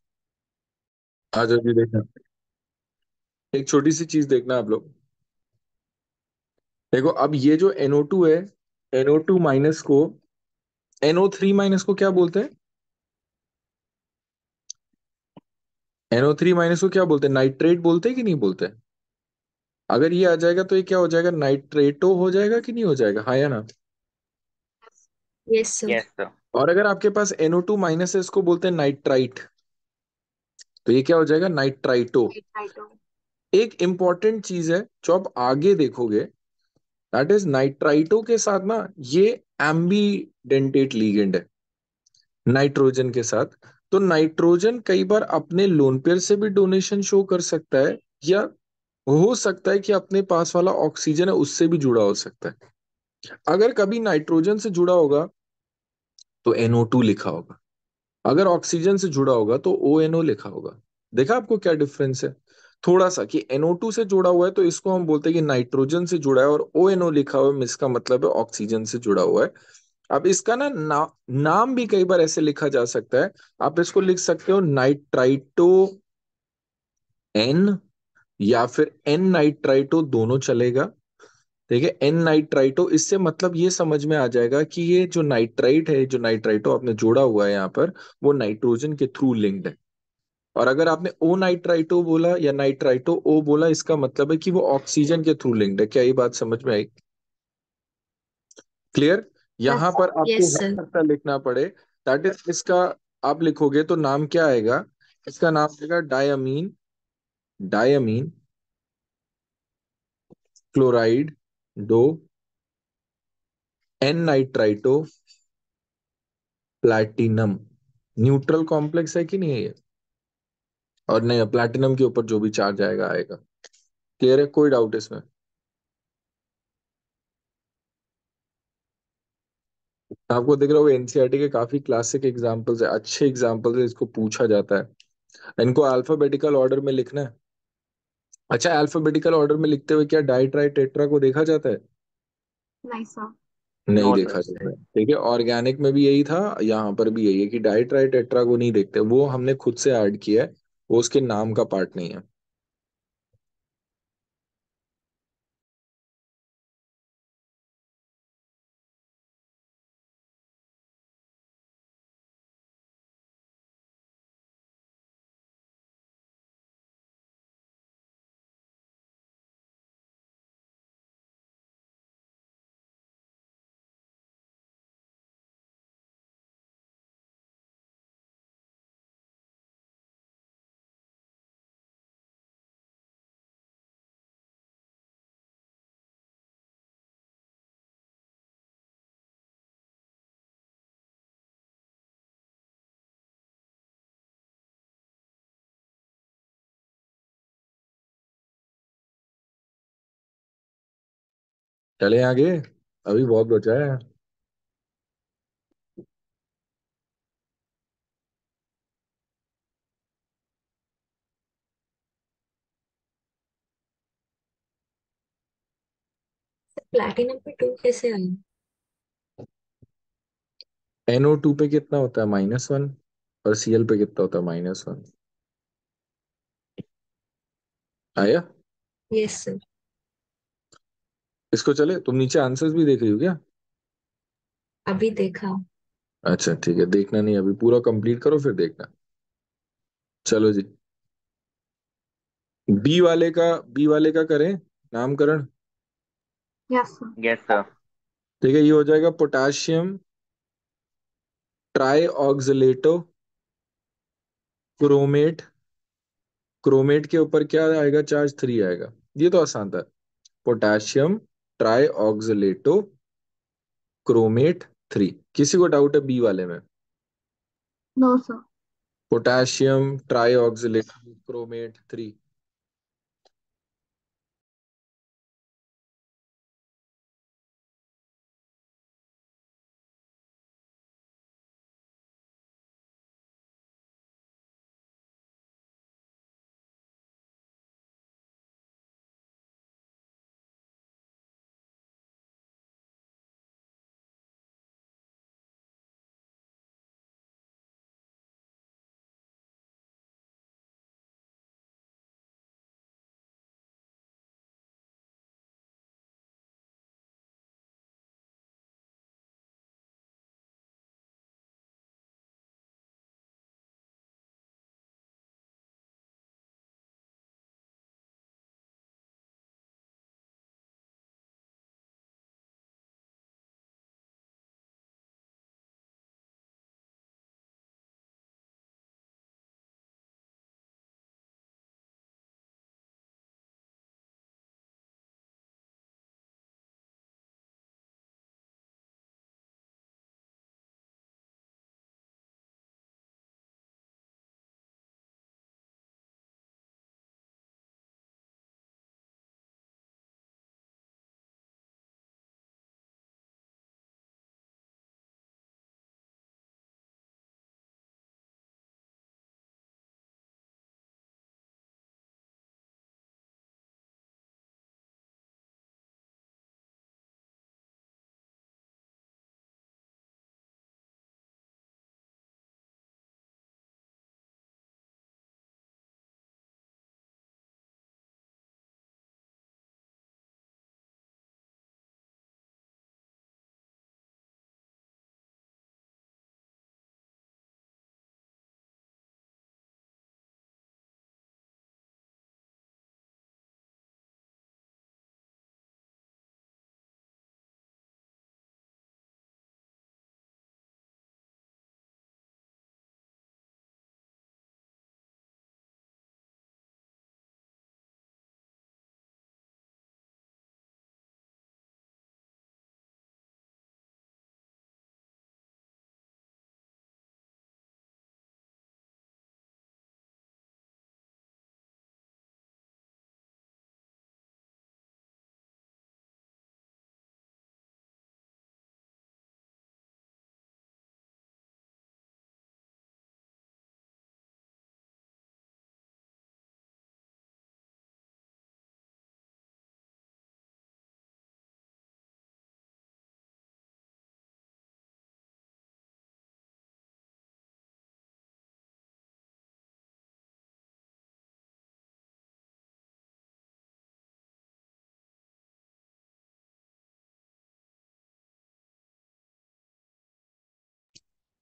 आ जाओ जी, देखना। एक छोटी सी चीज देखना आप लोग। देखो, अब ये जो NO2 है, NO2 माइनस को, NO3 माइनस को क्या बोलते हैं? NO3 माइनस को क्या बोलते हैं? नाइट्रेट बोलते हैं कि नहीं बोलते? अगर ये आ जाएगा तो ये क्या हो जाएगा? नाइट्रेटो हो जाएगा कि नहीं हो जाएगा? हाँ या ना? Yes sir. Yes sir. और अगर आपके पास NO2 माइनस है, इसको बोलते हैं नाइट्राइट, तो ये क्या हो जाएगा? नाइट्राइटो। एक इंपॉर्टेंट चीज है जो आप आगे देखोगे, दैट इज नाइट्राइटो के साथ ना, ये एम्बीडेंटेट लीगेंड है नाइट्रोजन के साथ। तो नाइट्रोजन कई बार अपने लोन पेयर से भी डोनेशन शो कर सकता है, या हो सकता है कि अपने पास वाला ऑक्सीजन है उससे भी जुड़ा हो सकता है। अगर कभी नाइट्रोजन से जुड़ा होगा तो NO2 लिखा होगा, अगर ऑक्सीजन से जुड़ा होगा तो ONO लिखा होगा। देखा आपको क्या डिफरेंस है? थोड़ा सा कि NO2 से जुड़ा हुआ है तो इसको हम बोलते हैं कि नाइट्रोजन से जुड़ा है, और ONO लिखा हुआ है इसका मतलब है ऑक्सीजन से जुड़ा हुआ है। अब इसका नाम भी कई बार ऐसे लिखा जा सकता है। आप इसको लिख सकते हो नाइट्राइटो N, या फिर N नाइट्राइटो, दोनों चलेगा। ठीक है, N नाइट्राइटो, इससे मतलब ये समझ में आ जाएगा कि ये जो नाइट्राइट है, जो नाइट्राइटो आपने जोड़ा हुआ है यहाँ पर, वो नाइट्रोजन के थ्रू लिंक्ड है। और अगर आपने O नाइट्राइटो बोला या नाइट्राइटो O बोला, इसका मतलब है कि वो ऑक्सीजन के थ्रू लिंक्ड है। क्या ये बात समझ में आई? क्लियर? यहां पर आपको यस हो सर। सकता है लिखना पड़े, दैट इज इसका, आप लिखोगे तो नाम क्या आएगा? इसका नाम आएगा डायमीन, डायमीन क्लोराइड दो, N nitrito platinum. Neutral complex है कि नहीं है ये? और नहीं, प्लैटिनम के ऊपर जो भी चार्ज आएगा आएगा। क्लियर है? कोई डाउट इसमें? आपको दिख रहा होगा NCERT के काफी क्लासिक एग्जांपल्स है, अच्छे एग्जांपल्स है, इसको पूछा जाता है। इनको अल्फाबेटिकल ऑर्डर में लिखना है। अच्छा, अल्फाबेटिकल ऑर्डर में लिखते हुए क्या डाई ट्राई टेट्रा को देखा जाता है? नहीं सर। नहीं नो देखा सर। जाता है। ठीक है, ऑर्गेनिक में भी यही था, यहाँ पर भी यही है कि डाई ट्राई टेट्रा को नहीं देखते, वो हमने खुद से ऐड किया है, वो उसके नाम का पार्ट नहीं है। चले आगे, अभी बहुत बचा है। प्लैटिनम पे 2 कैसे आई? NO2 पे कितना होता है? -1। और Cl पे कितना होता है -1। आया? Yes sir. इसको चले, तुम नीचे आंसर्स भी देख रही हो क्या? अभी देखा। अच्छा ठीक है, देखना नहीं, अभी पूरा कंप्लीट करो फिर देखना। चलो जी, बी वाले का करें नामकरण। Yes sir. Yes sir. ठीक है, ये हो जाएगा potassium tri oxalato chromate. Chromate के ऊपर क्या आएगा, चार्ज 3 आएगा। ये तो आसान था। Potassium tri oxalato chromate 3। किसी को डाउट है बी वाले में? No sir. Potassium tri oxalato chromate 3।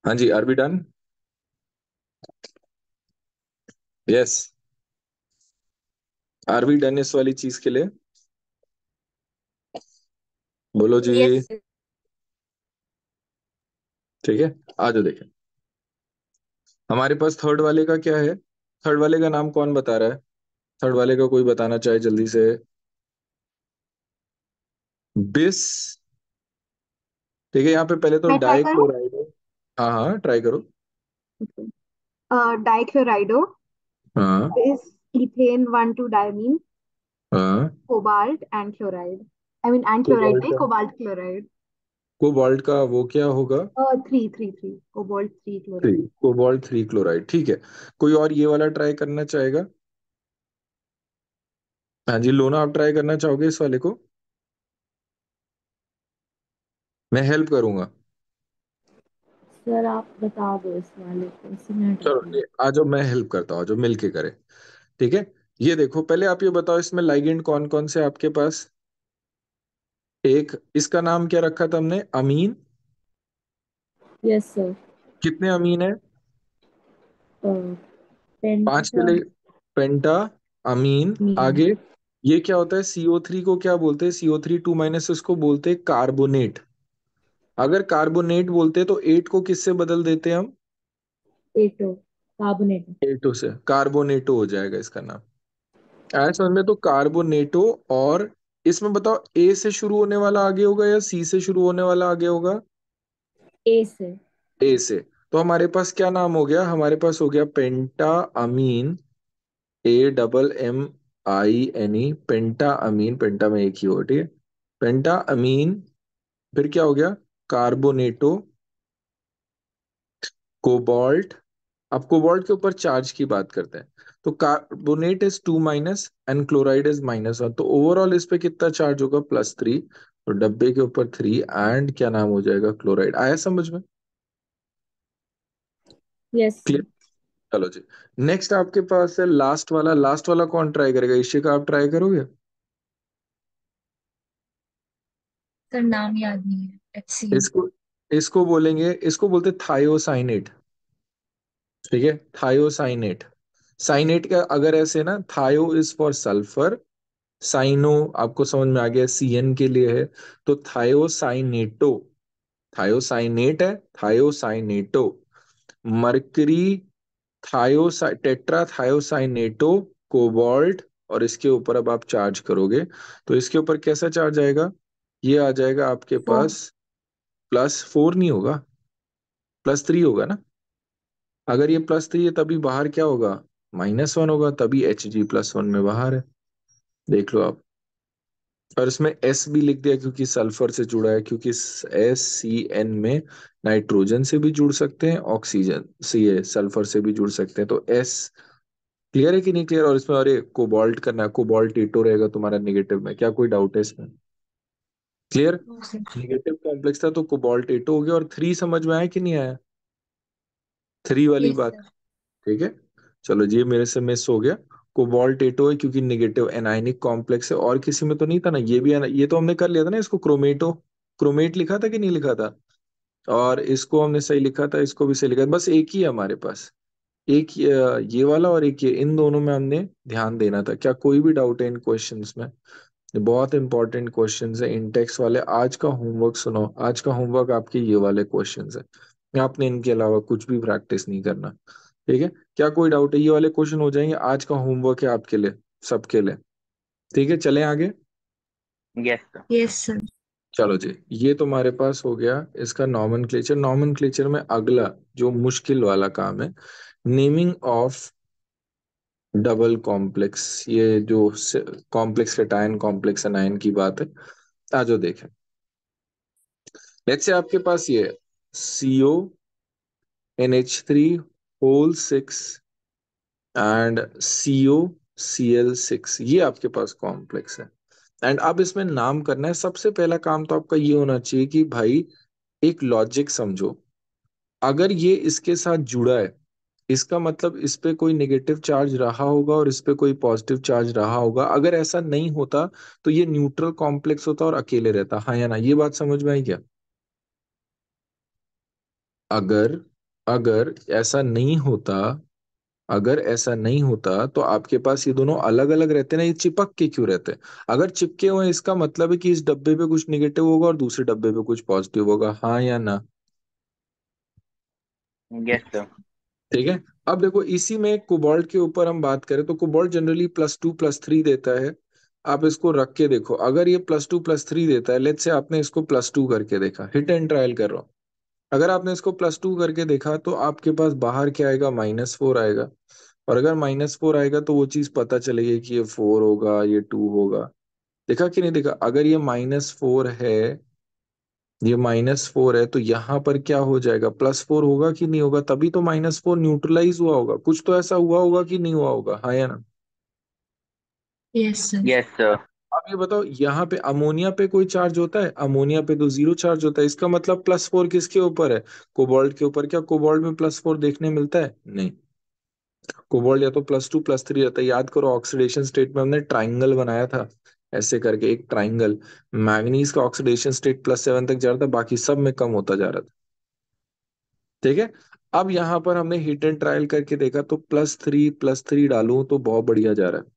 हाँ जी, are B done? Yes, are B done इस वाली चीज के लिए? बोलो जी। Yes sir. ठीक है, आ जाओ देखें। हमारे पास थर्ड वाले का क्या है? थर्ड वाले का नाम कौन बता रहा है? थर्ड वाले का कोई बताना चाहे जल्दी से। बिस। ठीक है, यहाँ पे पहले तो मैं ट्राई डाई करूँ? क्लोराइड है। हाँ हाँ, ट्राई करो। डाइक्लोराइडो हाँ is ethane 1,2-diamine, हाँ। cobalt and chloride. I mean and chloride cobalt नहीं, का, cobalt chloride. कोबाल्ट का वो क्या होगा? 3 cobalt 3 three. chloride. Cobalt 3 chloride, ठीक है। कोई और ये वाला ट्राई करना चाहेगा? हाँ जी, लोना, आप ट्राई करना चाहोगे इस वाले को? मैं हेल्प करूंगा। सर आप बता दो इस वाले को, इससे मैं हटा चलो दूँ। आ जाओ, मैं हेल्प करता हूँ, आ जाओ मिलके करें। ठीक है, ये देखो पहले आप ये बताओ इसमें लाइगेंड कौन कौन से आपके पास। एक इसका नाम क्या रखा था हमने, अमीन। Yes sir. कितने अमीन है? 5 के पेंटा। लिए पेंटा अमीन। मीन। आगे ये क्या होता है, CO3 को क्या बोलते हैं, CO3 2 इसको बोलते हैं कार्बोनेट। अगर कार्बोनेट बोलते हैं तो 8 को किससे बदल देते हैं हम? एटो। कार्बोनेट। एटो से, कार्बोनेटो हो जाएगा इसका नाम। आया समझ में? तो कार्बोनेटो। और इसमें बताओ ए से शुरू होने वाला आगे होगा या सी से शुरू होने वाला आगे होगा? ए से। ए से। तो हमारे पास क्या नाम हो गया, हमारे पास हो गया पेंटा अमीन। AMINE, पेंटा अमीन, पेंटा में एक ही हो, ठीक है। पेंटा अमीन। फिर क्या हो गया, कार्बोनेटो, कोबाल्ट। अब कोबाल्ट के ऊपर चार्ज की बात करते हैं। तो carbonate is 2 and chloride is -1, तो ओवरऑल इस पे कितना चार्ज होगा, +3। तो डब्बे के ऊपर 3 एंड क्या नाम हो जाएगा, क्लोराइड। आया समझ में? Yes clear? सर। चलो जी। नेक्स्ट आपके पास है लास्ट वाला। लास्ट वाला कौन ट्राई करेगा, इसी का आप ट्राई करोगे? सर नाम याद नहीं है, HCl। इसको इसको बोलेंगे, इसको बोलते थायोसाइनेट। ठीक है, थायोसाइनेट। साइनेट का अगर ऐसे ना, थायो इज फॉर सल्फर, साइनो आपको समझ में आ गया, CN के लिए है। तो थायोसाइनेटो, थायोसाइनेट है, thiocyanato. Mercury, tetra thiocyanato, cobalt. और इसके ऊपर अब आप चार्ज करोगे तो इसके ऊपर कैसा चार्ज आएगा, ये आ जाएगा आपके 4। पास, +4 नहीं होगा, +3 होगा ना। अगर ये +3 है तभी बाहर क्या होगा, -1 होगा, तभी Hg+1 में बाहर है। देख लो आप। और इसमें S भी लिख दिया क्योंकि सल्फर से जुड़ा है, क्योंकि SCN में नाइट्रोजन से भी जुड़ सकते हैं, ऑक्सीजन से, ये सल्फर से भी जुड़ सकते हैं, तो S। क्लियर है कि नहीं क्लियर? और इसमें अरे कोबाल्ट करना है, कोबाल्ट एटो रहेगा तुम्हारा नेगेटिव में, क्या कोई डाउट है इसमें? Clear? No sir. Negative complex था तो कोबाल्ट एटो हो गया। और 3 समझ में आया कि नहीं आया, 3 वाली यस बात? सर। ठीक है। चलो जी, ये मेरे से मिस हो गया। कोबाल्ट एटो है क्योंकि नेगेटिव एनायनिक कॉम्प्लेक्स है, और किसी में तो नहीं था ना, ये भी ये तो हमने कर लिया था ना, इसको क्रोमेटो, क्रोमेट लिखा था कि नहीं लिखा था? और इसको हमने सही लिखा था, इसको भी सही लिखा था, बस एक ही है हमारे पास। एक ये वाला और एक ये, इन दोनों में हमने ध्यान देना था। क्या कोई भी डाउट है इन क्वेश्चंस में? ये बहुत इंपॉर्टेंट क्वेश्चंस है इंटेक्स वाले। आज का होमवर्क सुनो, आज का होमवर्क आपके ये वाले क्वेश्चंस है, आपने इनके अलावा कुछ भी प्रैक्टिस नहीं करना। ठीक है? क्या कोई डाउट है, ये वाले क्वेश्चन हो जाएंगे, आज का होमवर्क है आपके लिए, सबके लिए। ठीक है, चलें आगे। Yes sir. Yes sir. चलो जी, ये तुम्हारे पास हो गया इसका नॉमेनक्लेचर। नॉमेनक्लेचर में अगला जो मुश्किल वाला काम है, नेमिंग ऑफ डबल कॉम्प्लेक्स। ये जो कॉम्प्लेक्स कैटायन, कॉम्प्लेक्स एनायन की बात है। आ जाओ देखें। लेट्स से आपके पास ये CONH3 होल 6 एंड COCl6, ये आपके पास कॉम्प्लेक्स है। एंड अब इसमें नाम करना है। सबसे पहला काम तो आपका ये होना चाहिए कि भाई एक लॉजिक समझो। अगर ये इसके साथ जुड़ा है, इसका मतलब इस पे कोई नेगेटिव चार्ज रहा होगा और इस पे कोई पॉजिटिव चार्ज रहा होगा। अगर ऐसा नहीं होता तो ये न्यूट्रल कॉम्प्लेक्स होता और अकेले रहता, हाँ या ना? ये बात समझ में आई क्या? अगर अगर ऐसा नहीं होता, अगर ऐसा नहीं होता तो आपके पास ये दोनों अलग अलग रहते ना, ये चिपक के क्यों रहते? अगर चिपके हुए हैं, इसका मतलब है कि इस डब्बे पे कुछ नेगेटिव होगा और दूसरे डब्बे पे कुछ पॉजिटिव होगा, हाँ या ना? Yes sir. ठीक है। अब देखो इसी में कोबाल्ट के ऊपर हम बात करें तो कोबाल्ट जनरली +2 +3 देता है। आप इसको रख के देखो, अगर ये +2 +3 देता है, लेट्स से आपने इसको +2 करके देखा, हिट एंड ट्रायल कर रहा हूँ। अगर आपने इसको +2 करके देखा तो आपके पास बाहर क्या आएगा, -4 आएगा। और अगर -4 आएगा तो वो चीज पता चलेगी कि ये 4 होगा, ये 2 होगा। देखा कि नहीं देखा? अगर ये -4 है, ये -4 है, तो यहाँ पर क्या हो जाएगा, +4 होगा कि नहीं होगा? तभी तो -4 न्यूट्रलाइज हुआ होगा, कुछ तो ऐसा हुआ होगा कि नहीं हुआ होगा, हाँ या ना? Yes sir. Yes sir. अब ये बताओ, यहाँ पे अमोनिया पे कोई चार्ज होता है? अमोनिया पे तो जीरो चार्ज होता है। इसका मतलब +4 किसके ऊपर है? कोबाल्ट के ऊपर। क्या कोबाल्ट में +4 देखने मिलता है? नहीं। कोबाल्ट या तो +2 +3 रहता है। याद करो ऑक्सीडेशन स्टेट में हमने ट्राइंगल बनाया था, ऐसे करके एक ट्राइंगल। मैग्नीज का ऑक्सीडेशन स्टेट +7 तक जा रहा था, बाकी सब में कम होता जा रहा था। ठीक है। अब यहाँ पर हमने हिट एंड ट्रायल करके देखा, तो +3 डालूं तो बहुत बढ़िया जा रहा है।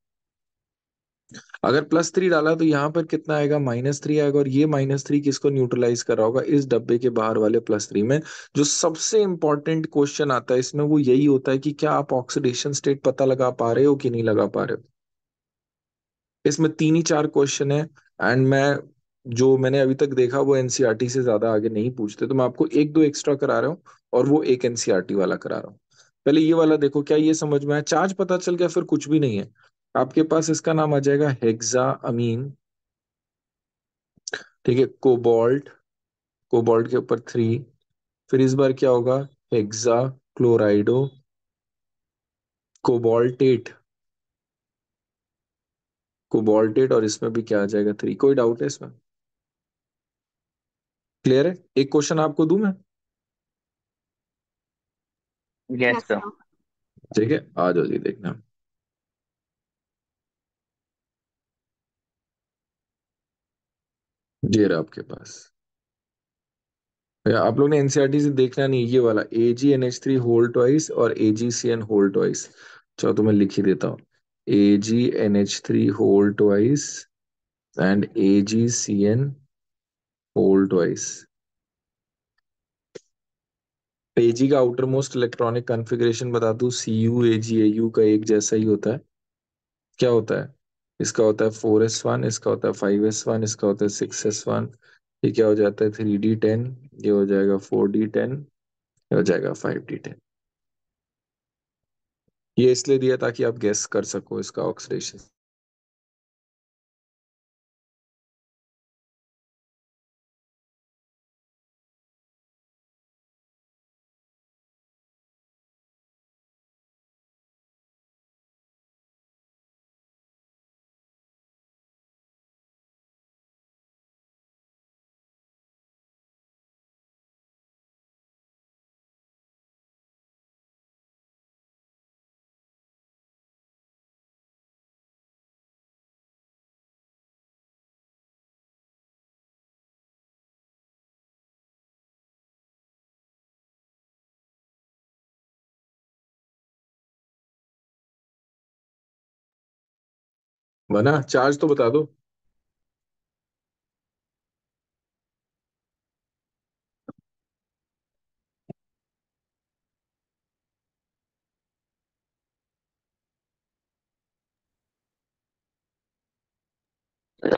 अगर +3 डाला तो यहाँ पर कितना आएगा? -3 आएगा। और ये -3 किसको न्यूट्रलाइज कर रहा होगा? इस डब्बे के बाहर वाले +3 में। जो सबसे इंपॉर्टेंट क्वेश्चन आता है इसमें वो यही होता है कि क्या आप ऑक्सीडेशन स्टेट पता लगा पा रहे हो कि नहीं लगा पा रहे हो। इसमें 3 ही 4 क्वेश्चन है। एंड मैं जो मैंने अभी तक देखा वो एनसीईआरटी से ज्यादा आगे नहीं पूछते, तो मैं आपको एक दो एक्स्ट्रा करा रहा हूँ, और वो एक एनसीईआरटी वाला करा रहा हूँ। पहले ये वाला देखो, क्या ये समझ में आया? चार्ज पता चल गया, फिर कुछ भी नहीं है। आपके पास इसका नाम आ जाएगा हेक्सा अमीन। ठीक है, कोबाल्ट। कोबाल्ट के ऊपर 3। फिर इस बार क्या होगा? Hexa क्लोराइडो cobaltate. कोबाल्टेट, और इसमें भी क्या आ जाएगा? 3। कोई डाउट है इसमें? क्लियर है? एक क्वेश्चन आपको दूं मैं? Yes yes sir. सर। ठीक है, आ जाओ जी देखना। ये रहा आपके पास। आप लोग ने एनसीईआरटी से देखना नहीं, ये वाला AgNH3 होल ट्वाइस और AgCN होल ट्वाइस। चलो तो मैं लिख ही देता हूँ। AgNH3 whole twice and AgCN whole twice. Ag का आउटर मोस्ट इलेक्ट्रॉनिक कॉन्फ़िगरेशन बता दूं, CuAgAu का एक जैसा ही होता है। क्या होता है? इसका होता है 4s1, इसका होता है 5s1, इसका होता है 6s1। ये क्या हो जाता है? 3d10। ये हो जाएगा 4d10। ये हो जाएगा 5d10। ये इसलिए दिया ताकि आप गेस कर सको इसका ऑक्सीडेशन। बना? चार्ज तो बता दो।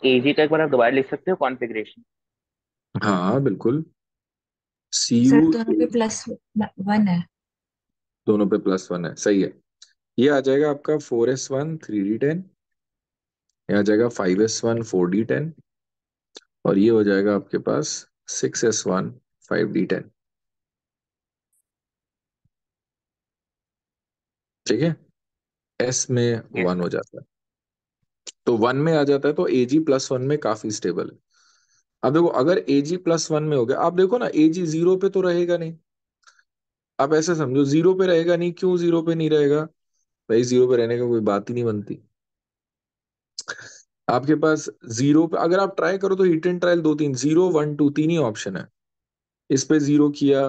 एजी का एक बार आप दोबारा लिख सकते हो कॉन्फ़िगरेशन? हाँ बिल्कुल। सी सर यू दोनों पे +1 है। दोनों पे +1 है, सही है। ये आ जाएगा आपका 4s1 3d10। ये आ जाएगा 5s1 4d10। और ये हो जाएगा आपके पास 6s1 5d10। ठीक है। एस में यस 1 सर। हो जाता है, तो 1 में आ जाता है, तो Ag+1 में काफी स्टेबल है। अब देखो, अगर Ag+1 में हो गया, आप देखो ना, Ag 0 पे तो रहेगा नहीं। आप ऐसे समझो, 0 पे रहेगा नहीं। क्यों 0 पे नहीं रहेगा? भाई 0 पे रहने का कोई बात ही नहीं बनती। आपके पास 0 पे अगर आप ट्राई करो तो hit and trial 2 3 0 1 2 3 he option है। इस पे 0 किया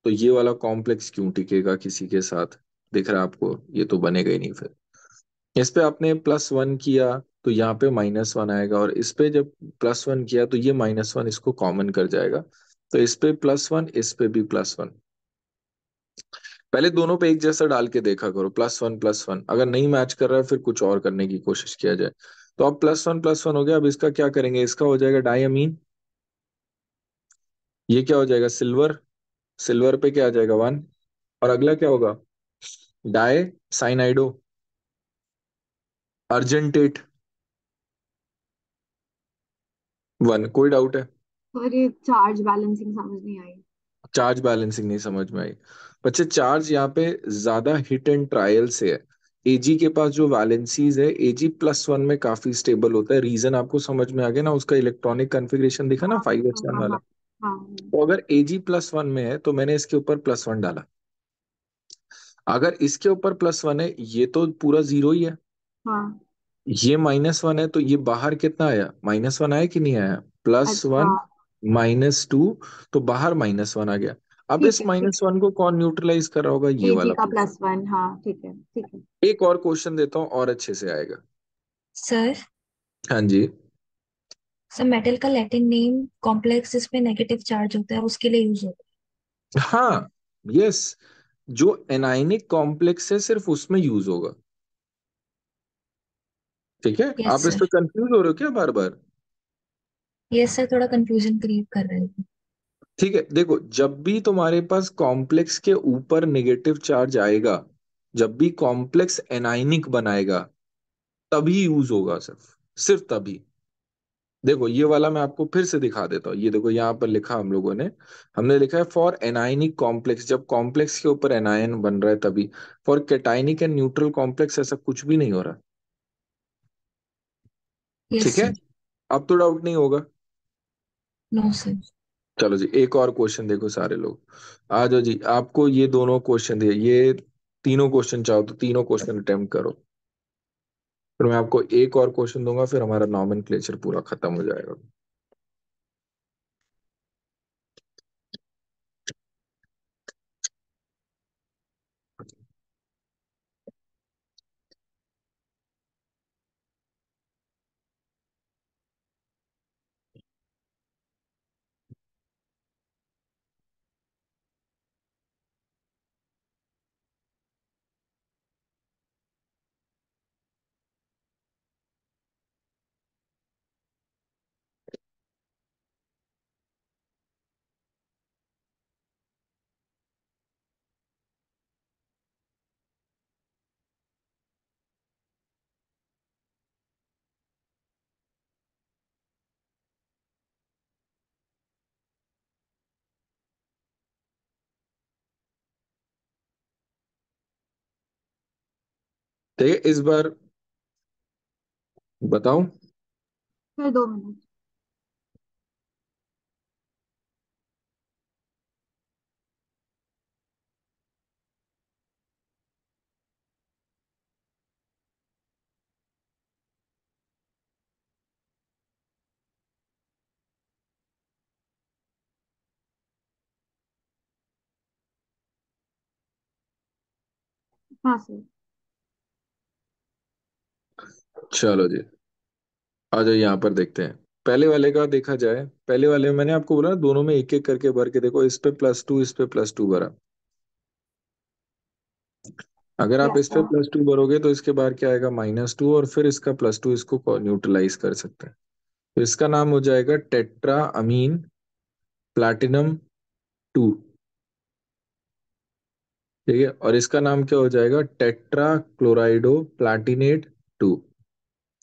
तो ये वाला कॉम्प्लेक्स क्यों टिकेगा किसी के साथ? दिख रहा है आपको? ये तो बनेगा ही नहीं फिर। इस पे आपने +1 किया तो यहाँ पे -1 आएगा, और इस पे जब +1 किया तो ये -1 इसको कॉमन कर जाएगा। तो इस पे +1, इस पे भी +1। पहले दोनों पे एक जैसा डाल के देखा करो, +1 +1। अगर नहीं मैच कर रहा है फिर कुछ और करने की कोशिश किया जाए। तो अब +1 +1 हो गया। अब इसका क्या करेंगे? इसका हो जाएगा डायमीन। ये क्या हो जाएगा? सिल्वर। सिल्वर पे क्या आ जाएगा? 1। और अगला क्या होगा? Di cyanido argentate. 1। कोई डाउट है? और ये चार्ज बैलेंसिंग समझ नहीं आई। चार्ज बैलेंसिंग नहीं समझ में आई? बच्चे चार्ज यहाँ पे ज्यादा हिट एंड ट्रायल से है। एजी के पास जो वैलेंसीज है, एजी+1 में काफी स्टेबल होता है। रीजन आपको समझ में आ गया ना, उसका इलेक्ट्रॉनिक कन्फिग्रेशन दिखा ना, हाँ 5s1 हाँ वाला। हाँ हाँ तो अगर एजी+1 में है तो मैंने इसके ऊपर +1 डाला। अगर इसके ऊपर +1 है, ये तो पूरा जीरो ही है। हाँ। ये -1 है, तो ये बाहर कितना आया, -1 आया कि नहीं आया, अच्छा। +1 -2, तो बाहर -1 आ गया। अब ठीक इस है ठीक है। -1 को कौन न्यूट्रलाइज कर रहा होगा, ये एजी वाला का प्लस। +1, हाँ ठीक है ठीक है। एक और क्वेश्चन देता हूँ और अच्छे से आएगा। सर। हाँ जी। सर मेटल का लैटिन नेम कॉम्प्लेक्स जिसमें नेगेटिव चार्ज होता है उसके लिए यूज होता हाँ, यस, जो एनाइनिक कॉम्प्लेक्स है सिर्फ उसमें यूज होगा। ठीक है, है। यस आप इस पे सर। कंफ्यूज हो रहे हो क्या बार बार। यस सर, थोड़ा कंफ्यूजन क्रिएट कर रहे थे। ठीक है, देखो, जब भी तुम्हारे पास कॉम्प्लेक्स के ऊपर नेगेटिव चार्ज आएगा, जब भी कॉम्प्लेक्स एनाइनिक बनाएगा, तभी यूज होगा, सिर्फ सिर्फ तभी। देखो, ये वाला मैं आपको फिर से दिखा देता हूँ। ये देखो, यहाँ पर लिखा हम लोगों ने, हमने लिखा है फॉर एनाइनिक कॉम्प्लेक्स, जब कॉम्प्लेक्स के ऊपर एनायन बन रहा है तभी। For cationic and neutral complex ऐसा कुछ भी नहीं हो रहा। यस ठीक है, सर। अब तो डाउट नहीं होगा। No sir. चलो जी, एक और क्वेश्चन देखो सारे लोग, आ जाओ जी। आपको ये दोनों क्वेश्चन दिए, ये तीनों क्वेश्चन चाहो तो तीनों क्वेश्चन अटेम्प्ट करो। फिर मैं आपको एक और क्वेश्चन दूंगा, फिर हमारा नॉमेनक्लेचर पूरा खत्म हो जाएगा। ठीक है, इस बार बताओ। फिर 2 मिनट। हाँ सर। चलो जी, आ जाओ, यहाँ पर देखते हैं। पहले वाले का देखा जाए, पहले वाले में मैंने आपको बोला ना, दोनों में एक एक करके भर के देखो। इस पे +2, इस पे +2 भरा। अगर आप यस इस पे सर। +2 भरोगे तो इसके बाहर क्या आएगा, -2, और फिर इसका +2, इसको न्यूट्रलाइज कर सकते हैं। तो इसका नाम हो जाएगा टेट्रा अमीन प्लैटिनम 2। ठीक है, और इसका नाम क्या हो जाएगा, टेट्रा क्लोराइडो प्लैटिनेट 2।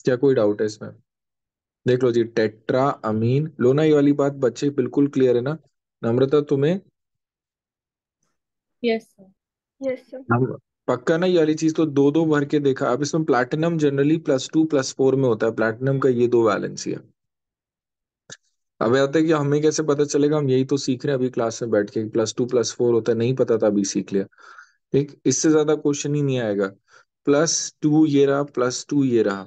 क्या कोई डाउट है इसमें। देख लो जी, टेट्रा अमीन, लो ना, ये वाली बात बच्चे बिल्कुल क्लियर है ना। नम्रता तुम्हें, यस सर। Yes sir. हम पक्का ना, ये वाली चीज तो दो दो भर के देखा। अब इसमें प्लैटिनम जनरली +2 +4 में होता है, प्लैटिनम का ये दो वैलेंसी है। अब ये आता है कि हमें कैसे पता चलेगा, हम यही तो सीख रहे हैं अभी क्लास में बैठ के, +2 +4 होता है, नहीं पता था, अभी सीख लिया। ठीक, इससे ज्यादा क्वेश्चन ही नहीं आएगा। +2 ये रहा, +2 ये रहा।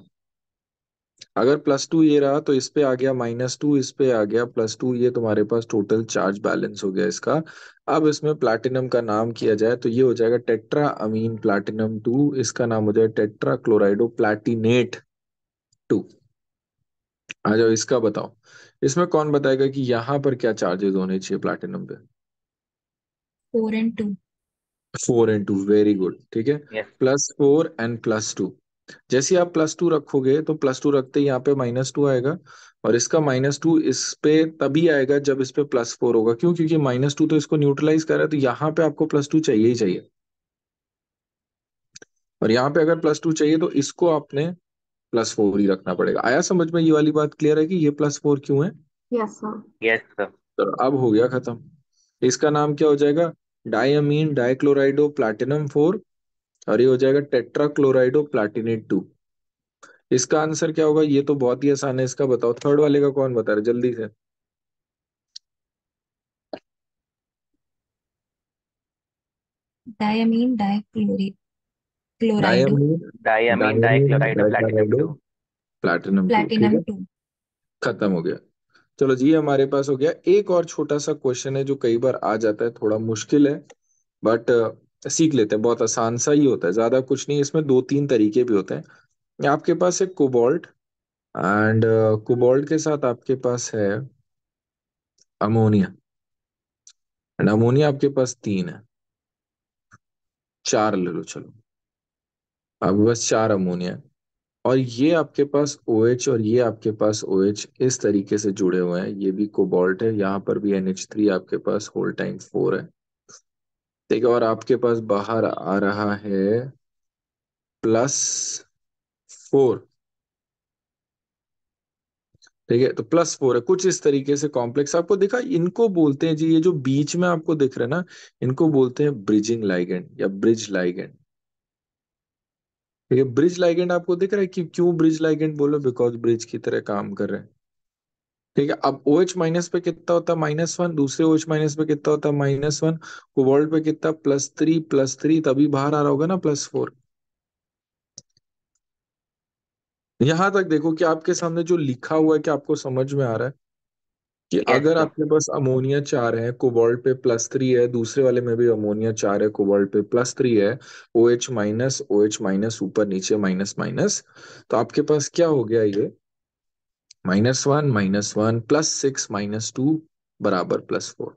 अगर +2 ये रहा तो इस पे आ गया -2, इस पे आ गया +2, ये तुम्हारे पास टोटल चार्ज बैलेंस हो गया इसका। अब इसमें प्लैटिनम का नाम किया जाए तो ये हो जाएगा टेट्रा अमीन प्लैटिनम 2, इसका नाम हो जाएगा टेट्रा क्लोराइडो प्लैटिनेट 2। आ जाओ, इसका बताओ। इसमें कौन बताएगा कि यहाँ पर क्या चार्जेस होने चाहिए प्लैटिनम पे। 4 और 2। 4 और 2, वेरी गुड, ठीक है। यस। +4 एंड +2, जैसे ही आप +2 रखोगे तो +2 रखते ही यहाँ पे -2 आएगा। और इसका -2 इस पे तभी आएगा जब इस पे +4 होगा। क्यों, क्योंकि -2 तो इसको न्यूट्रलाइज कर रहा है, तो यहाँ पे आपको +2 चाहिए ही चाहिए। और यहाँ पे अगर +2 चाहिए तो इसको आपने +4 ही रखना पड़ेगा। आया समझ में, ये वाली बात क्लियर है कि ये +4 क्यों है। Yes sir. Yes sir. तो अब हो गया खत्म। इसका नाम क्या हो जाएगा, डायमीन डाइक्लोराइडो प्लैटिनम 4। और ये हो जाएगा टेट्रा क्लोराइडो प्लाटिनेट 2। इसका आंसर क्या होगा? ये तो बहुत ही आसान है, इसका बताओ। थर्ड वाले का कौन बता रहा है जल्दी से? Diamine dichlorido. Diamine diamine diamine dichloride platinum dichlorido 2। Platinum 2, ठीक प्लैटिनम है। 2। खत्म हो गया। चलो जी, हमारे पास हो गया। एक और छोटा सा क्वेश्चन है जो कई बार आ जाता है, थोड़ा मुश्किल है बट सीख लेते हैं, बहुत आसान सा ही होता है, ज्यादा कुछ नहीं। इसमें दो तीन तरीके भी होते हैं। आपके पास है कोबाल्ट, एंड कोबाल्ट के साथ आपके पास है अमोनिया, एंड अमोनिया आपके पास तीन है, चार ले लो चलो। आपके पास चार अमोनिया है, और ये आपके पास OH और ये आपके पास OH इस तरीके से जुड़े हुए हैं। ये भी कोबाल्ट है, यहाँ पर भी NH3 आपके पास होल टाइम 4 है, ठीक है। और आपके पास बाहर आ रहा है +4, ठीक है। तो +4 है, कुछ इस तरीके से कॉम्प्लेक्स आपको दिखा। इनको बोलते हैं जी, ये जो बीच में आपको दिख रहा है ना, इनको बोलते हैं ब्रिजिंग लाइगेंड या ब्रिज लाइगेंड, ठीक है। ब्रिज लाइगेंड आपको दिख रहा है कि क्यों ब्रिज लाइगेंड बोलो? बिकॉज ब्रिज की तरह काम कर रहे हैं, ठीक है। अब OH माइनस पे कितना होता है? -1। दूसरे OH माइनस पे कितना होता है? -1। कोबाल्ट पे कितना? +3 तभी बाहर आ रहा होगा ना +4। यहां तक देखो कि आपके सामने जो लिखा हुआ है, कि आपको समझ में आ रहा है कि यस अगर सर। आपके पास अमोनिया 4 है, कोबाल्ट पे +3 है, दूसरे वाले में भी अमोनिया 4 है, कोबाल्ट पे +3 है, OH ऊपर नीचे माइनस माइनस, तो आपके पास क्या हो गया ये? -1 +6 -2 बराबर +4।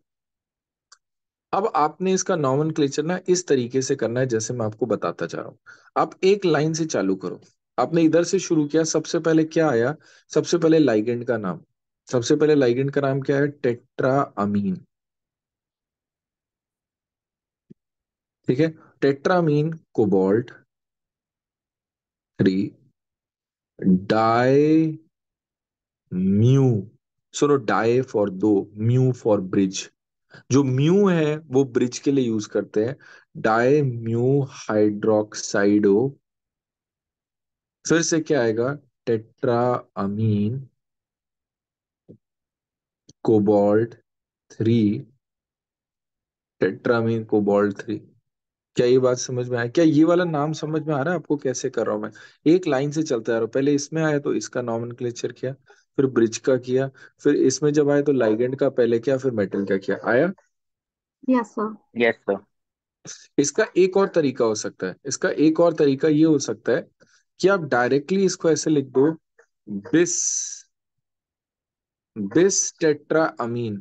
अब आपने इसका नॉमेनक्लेचर ना इस तरीके से करना है जैसे मैं आपको बताता जा रहा हूँ। आप एक लाइन से चालू करो। आपने इधर से शुरू किया, सबसे पहले क्या आया? सबसे पहले लाइगेंड का नाम। सबसे पहले लाइगेंड का नाम क्या है? टेट्रा अमीन, ठीक है। Tetra amine cobalt 3 die mu, सुनो, डाई फॉर दो, म्यू फॉर ब्रिज। जो म्यू है वो ब्रिज के लिए यूज करते हैं। डाई म्यू हाइड्रोक्साइडो, फिर से क्या आएगा? Tetra amine cobalt 3, tetra amine cobalt 3। क्या ये बात समझ में आया? क्या ये वाला नाम समझ में आ रहा है आपको कैसे कर रहा हूं मैं? एक लाइन से चलते आ रहा हूँ। पहले इसमें आया तो इसका नॉमेनक्लेचर किया, फिर ब्रिज का किया, फिर इसमें जब आया तो लाइगेंड का पहले किया, फिर मेटल का किया। आया? Yes sir. Yes sir. इसका एक और तरीका हो सकता है, इसका एक और तरीका ये हो सकता है कि आप डायरेक्टली इसको ऐसे लिख दो, बिस बिस टेट्रा अमीन।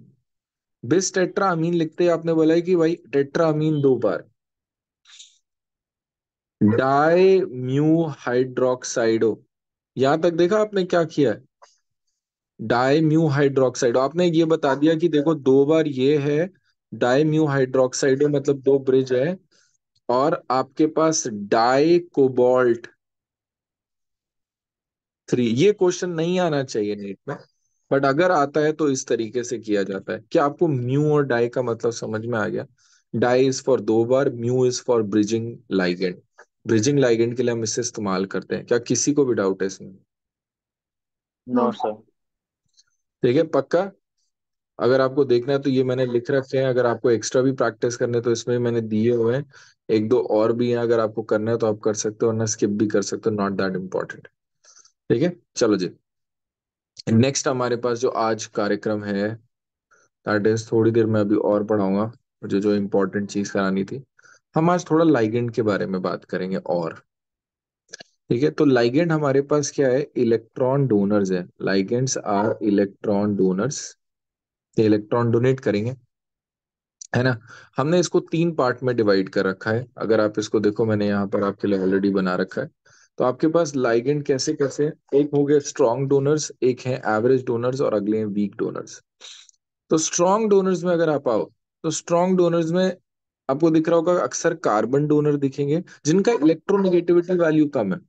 बिस टेट्रा अमीन लिखते ही आपने बोला है कि भाई टेट्रा अमीन दो बार, डाई म्यू हाइड्रोक्साइडो। यहां तक देखा आपने क्या किया है? डाई म्यू हाइड्रोक्साइडो, आपने ये बता दिया कि देखो दो बार ये है, डाई म्यू हाइड्रोक्साइडो मतलब दो ब्रिज है, और आपके पास डाई कोबाल्ट 3। ये क्वेश्चन नहीं आना चाहिए नीट में, बट अगर आता है तो इस तरीके से किया जाता है। क्या आपको म्यू और डाई का मतलब समझ में आ गया? डाई इज फॉर दो बार, mu is for bridging ligand. Bridging ligand के लिए हम इसे इस्तेमाल करते हैं। क्या किसी को भी डाउट है इसमें? नो। No sir. ठीक है, पक्का। अगर आपको देखना है तो ये मैंने लिख रखे हैं, अगर आपको एक्स्ट्रा भी प्रैक्टिस करने है तो इसमें मैंने दिए हुए हैं। एक दो और भी हैं, अगर आपको करना है तो आप कर सकते हो, वरना स्किप भी कर सकते हो, नॉट दैट इम्पोर्टेंट। ठीक है, चलो जी। नेक्स्ट हमारे पास जो आज कार्यक्रम है, दैट इज, थोड़ी देर में अभी और पढ़ाऊंगा, मुझे जो इम्पोर्टेंट चीज करानी थी। हम आज थोड़ा लाइगेंड के बारे में बात करेंगे, और ठीक है। तो लाइगेंड हमारे पास क्या है? इलेक्ट्रॉन डोनर्स है। लाइगेंड्स आर इलेक्ट्रॉन डोनर्स, ये इलेक्ट्रॉन डोनेट करेंगे, है ना। हमने इसको तीन पार्ट में डिवाइड कर रखा है। अगर आप इसको देखो, मैंने यहाँ पर आपके लिए ऑलरेडी बना रखा है। तो आपके पास लाइगेंड कैसे कैसे हैं? एक हो गए स्ट्रॉन्ग डोनर्स, एक है एवरेज डोनर्स, और अगले हैं वीक डोनर्स। तो स्ट्रॉन्ग डोनर्स में अगर आप आओ, तो स्ट्रॉन्ग डोनर्स में आपको दिख रहा होगा अक्सर कार्बन डोनर दिखेंगे जिनका इलेक्ट्रोनेगेटिविटी वैल्यू कम है।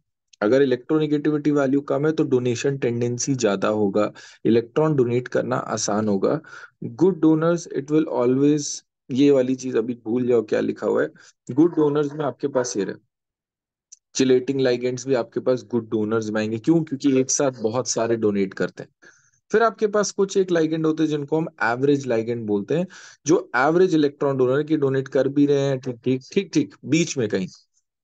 अगर इलेक्ट्रोनेगेटिविटी वैल्यू कम है तो डोनेशन टेंडेंसी ज्यादा होगा, इलेक्ट्रॉन डोनेट करना आसान होगा। Good donors it will always, ये वाली चीज अभी भूल जाओ क्या लिखा हुआ है। गुड डोनर्स में आपके पास ये रहे, चिलेटिंग लाइगेंड्स भी आपके पास गुड डोनर्स में आएंगे। क्यों? क्योंकि एक साथ बहुत सारे डोनेट करते हैं। फिर आपके पास कुछ एक लाइगेंड होते हैं जिनको हम एवरेज लाइगेंड बोलते हैं, जो एवरेज इलेक्ट्रॉन डोनर की डोनेट कर भी रहे हैं, ठीक ठीक ठीक ठीक बीच में कहीं।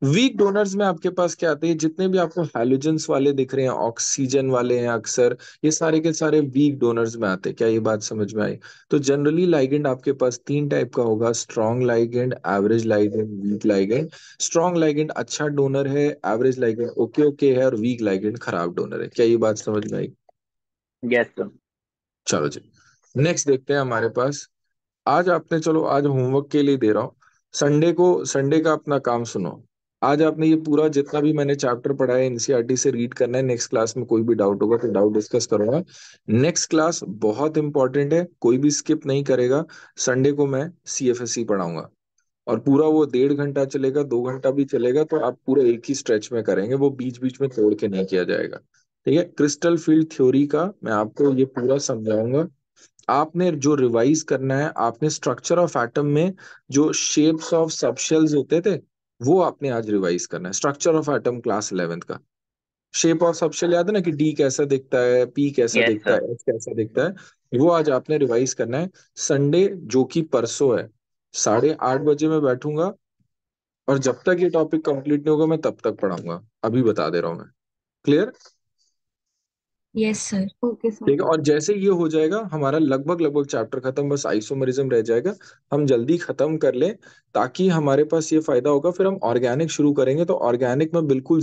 वीक डोनर्स में आपके पास क्या आते हैं? जितने भी आपको हैलोजेंस वाले दिख रहे हैं, ऑक्सीजन वाले हैं अक्सर, ये सारे के सारे वीक डोनर्स में आते हैं। क्या ये बात समझ में आई? तो जनरली लाइगेंड आपके पास तीन टाइप का होगा: strong ligand, average ligand, weak ligand. Strong ligand अच्छा डोनर है, एवरेज लाइगेंड ओके ओके है, और वीक लाइगेंड खराब डोनर है। क्या ये बात समझ में आई? Yes sir. चलो जी, नेक्स्ट देखते हैं हमारे पास। आज आपने, चलो आज होमवर्क के लिए दे रहा हूँ, संडे को, संडे का अपना काम सुनो। आज आपने ये पूरा जितना भी मैंने चैप्टर पढ़ा है एनसीईआरटी से रीड करना है। नेक्स्ट क्लास में कोई भी डाउट होगा तो डाउट डिस्कस करूंगा। नेक्स्ट क्लास बहुत इंपॉर्टेंट है, कोई भी स्किप नहीं करेगा। संडे को मैं सीएफएससी पढ़ाऊंगा, और पूरा वो 1.5 घंटा चलेगा, 2 घंटा भी चलेगा, तो आप पूरे एक ही स्ट्रेच में करेंगे, वो बीच बीच में तोड़ के नहीं किया जाएगा। ठीक है? क्रिस्टल फील्ड थ्योरी का मैं आपको ये पूरा समझाऊंगा। आपने जो रिवाइज करना है, आपने स्ट्रक्चर ऑफ एटम में जो शेप्स ऑफ सबशेल्स होते थे, वो आपने आज रिवाइज करना है। Structure of atom class 11th का। शेप ऑफ सबशेल याद है ना, कि डी कैसा दिखता है, पी कैसा यस दिखता सर। है, एच कैसा दिखता है, वो आज आपने रिवाइज करना है। संडे जो कि परसों है, 8:30 बजे मैं बैठूंगा, और जब तक ये टॉपिक कंप्लीट नहीं होगा मैं तब तक पढ़ाऊंगा। अभी बता दे रहा हूँ मैं। Clear? Yes sir. Okay sir. ठीक है, और जैसे ये हो जाएगा हमारा लगभग लगभग चैप्टर खत्म, बस आइसोमरिज्म रह जाएगा। हम जल्दी खत्म कर लें ताकि हमारे पास ये फायदा होगा। फिर हम ऑर्गेनिक शुरू करेंगे, तो ऑर्गेनिक में बिल्कुल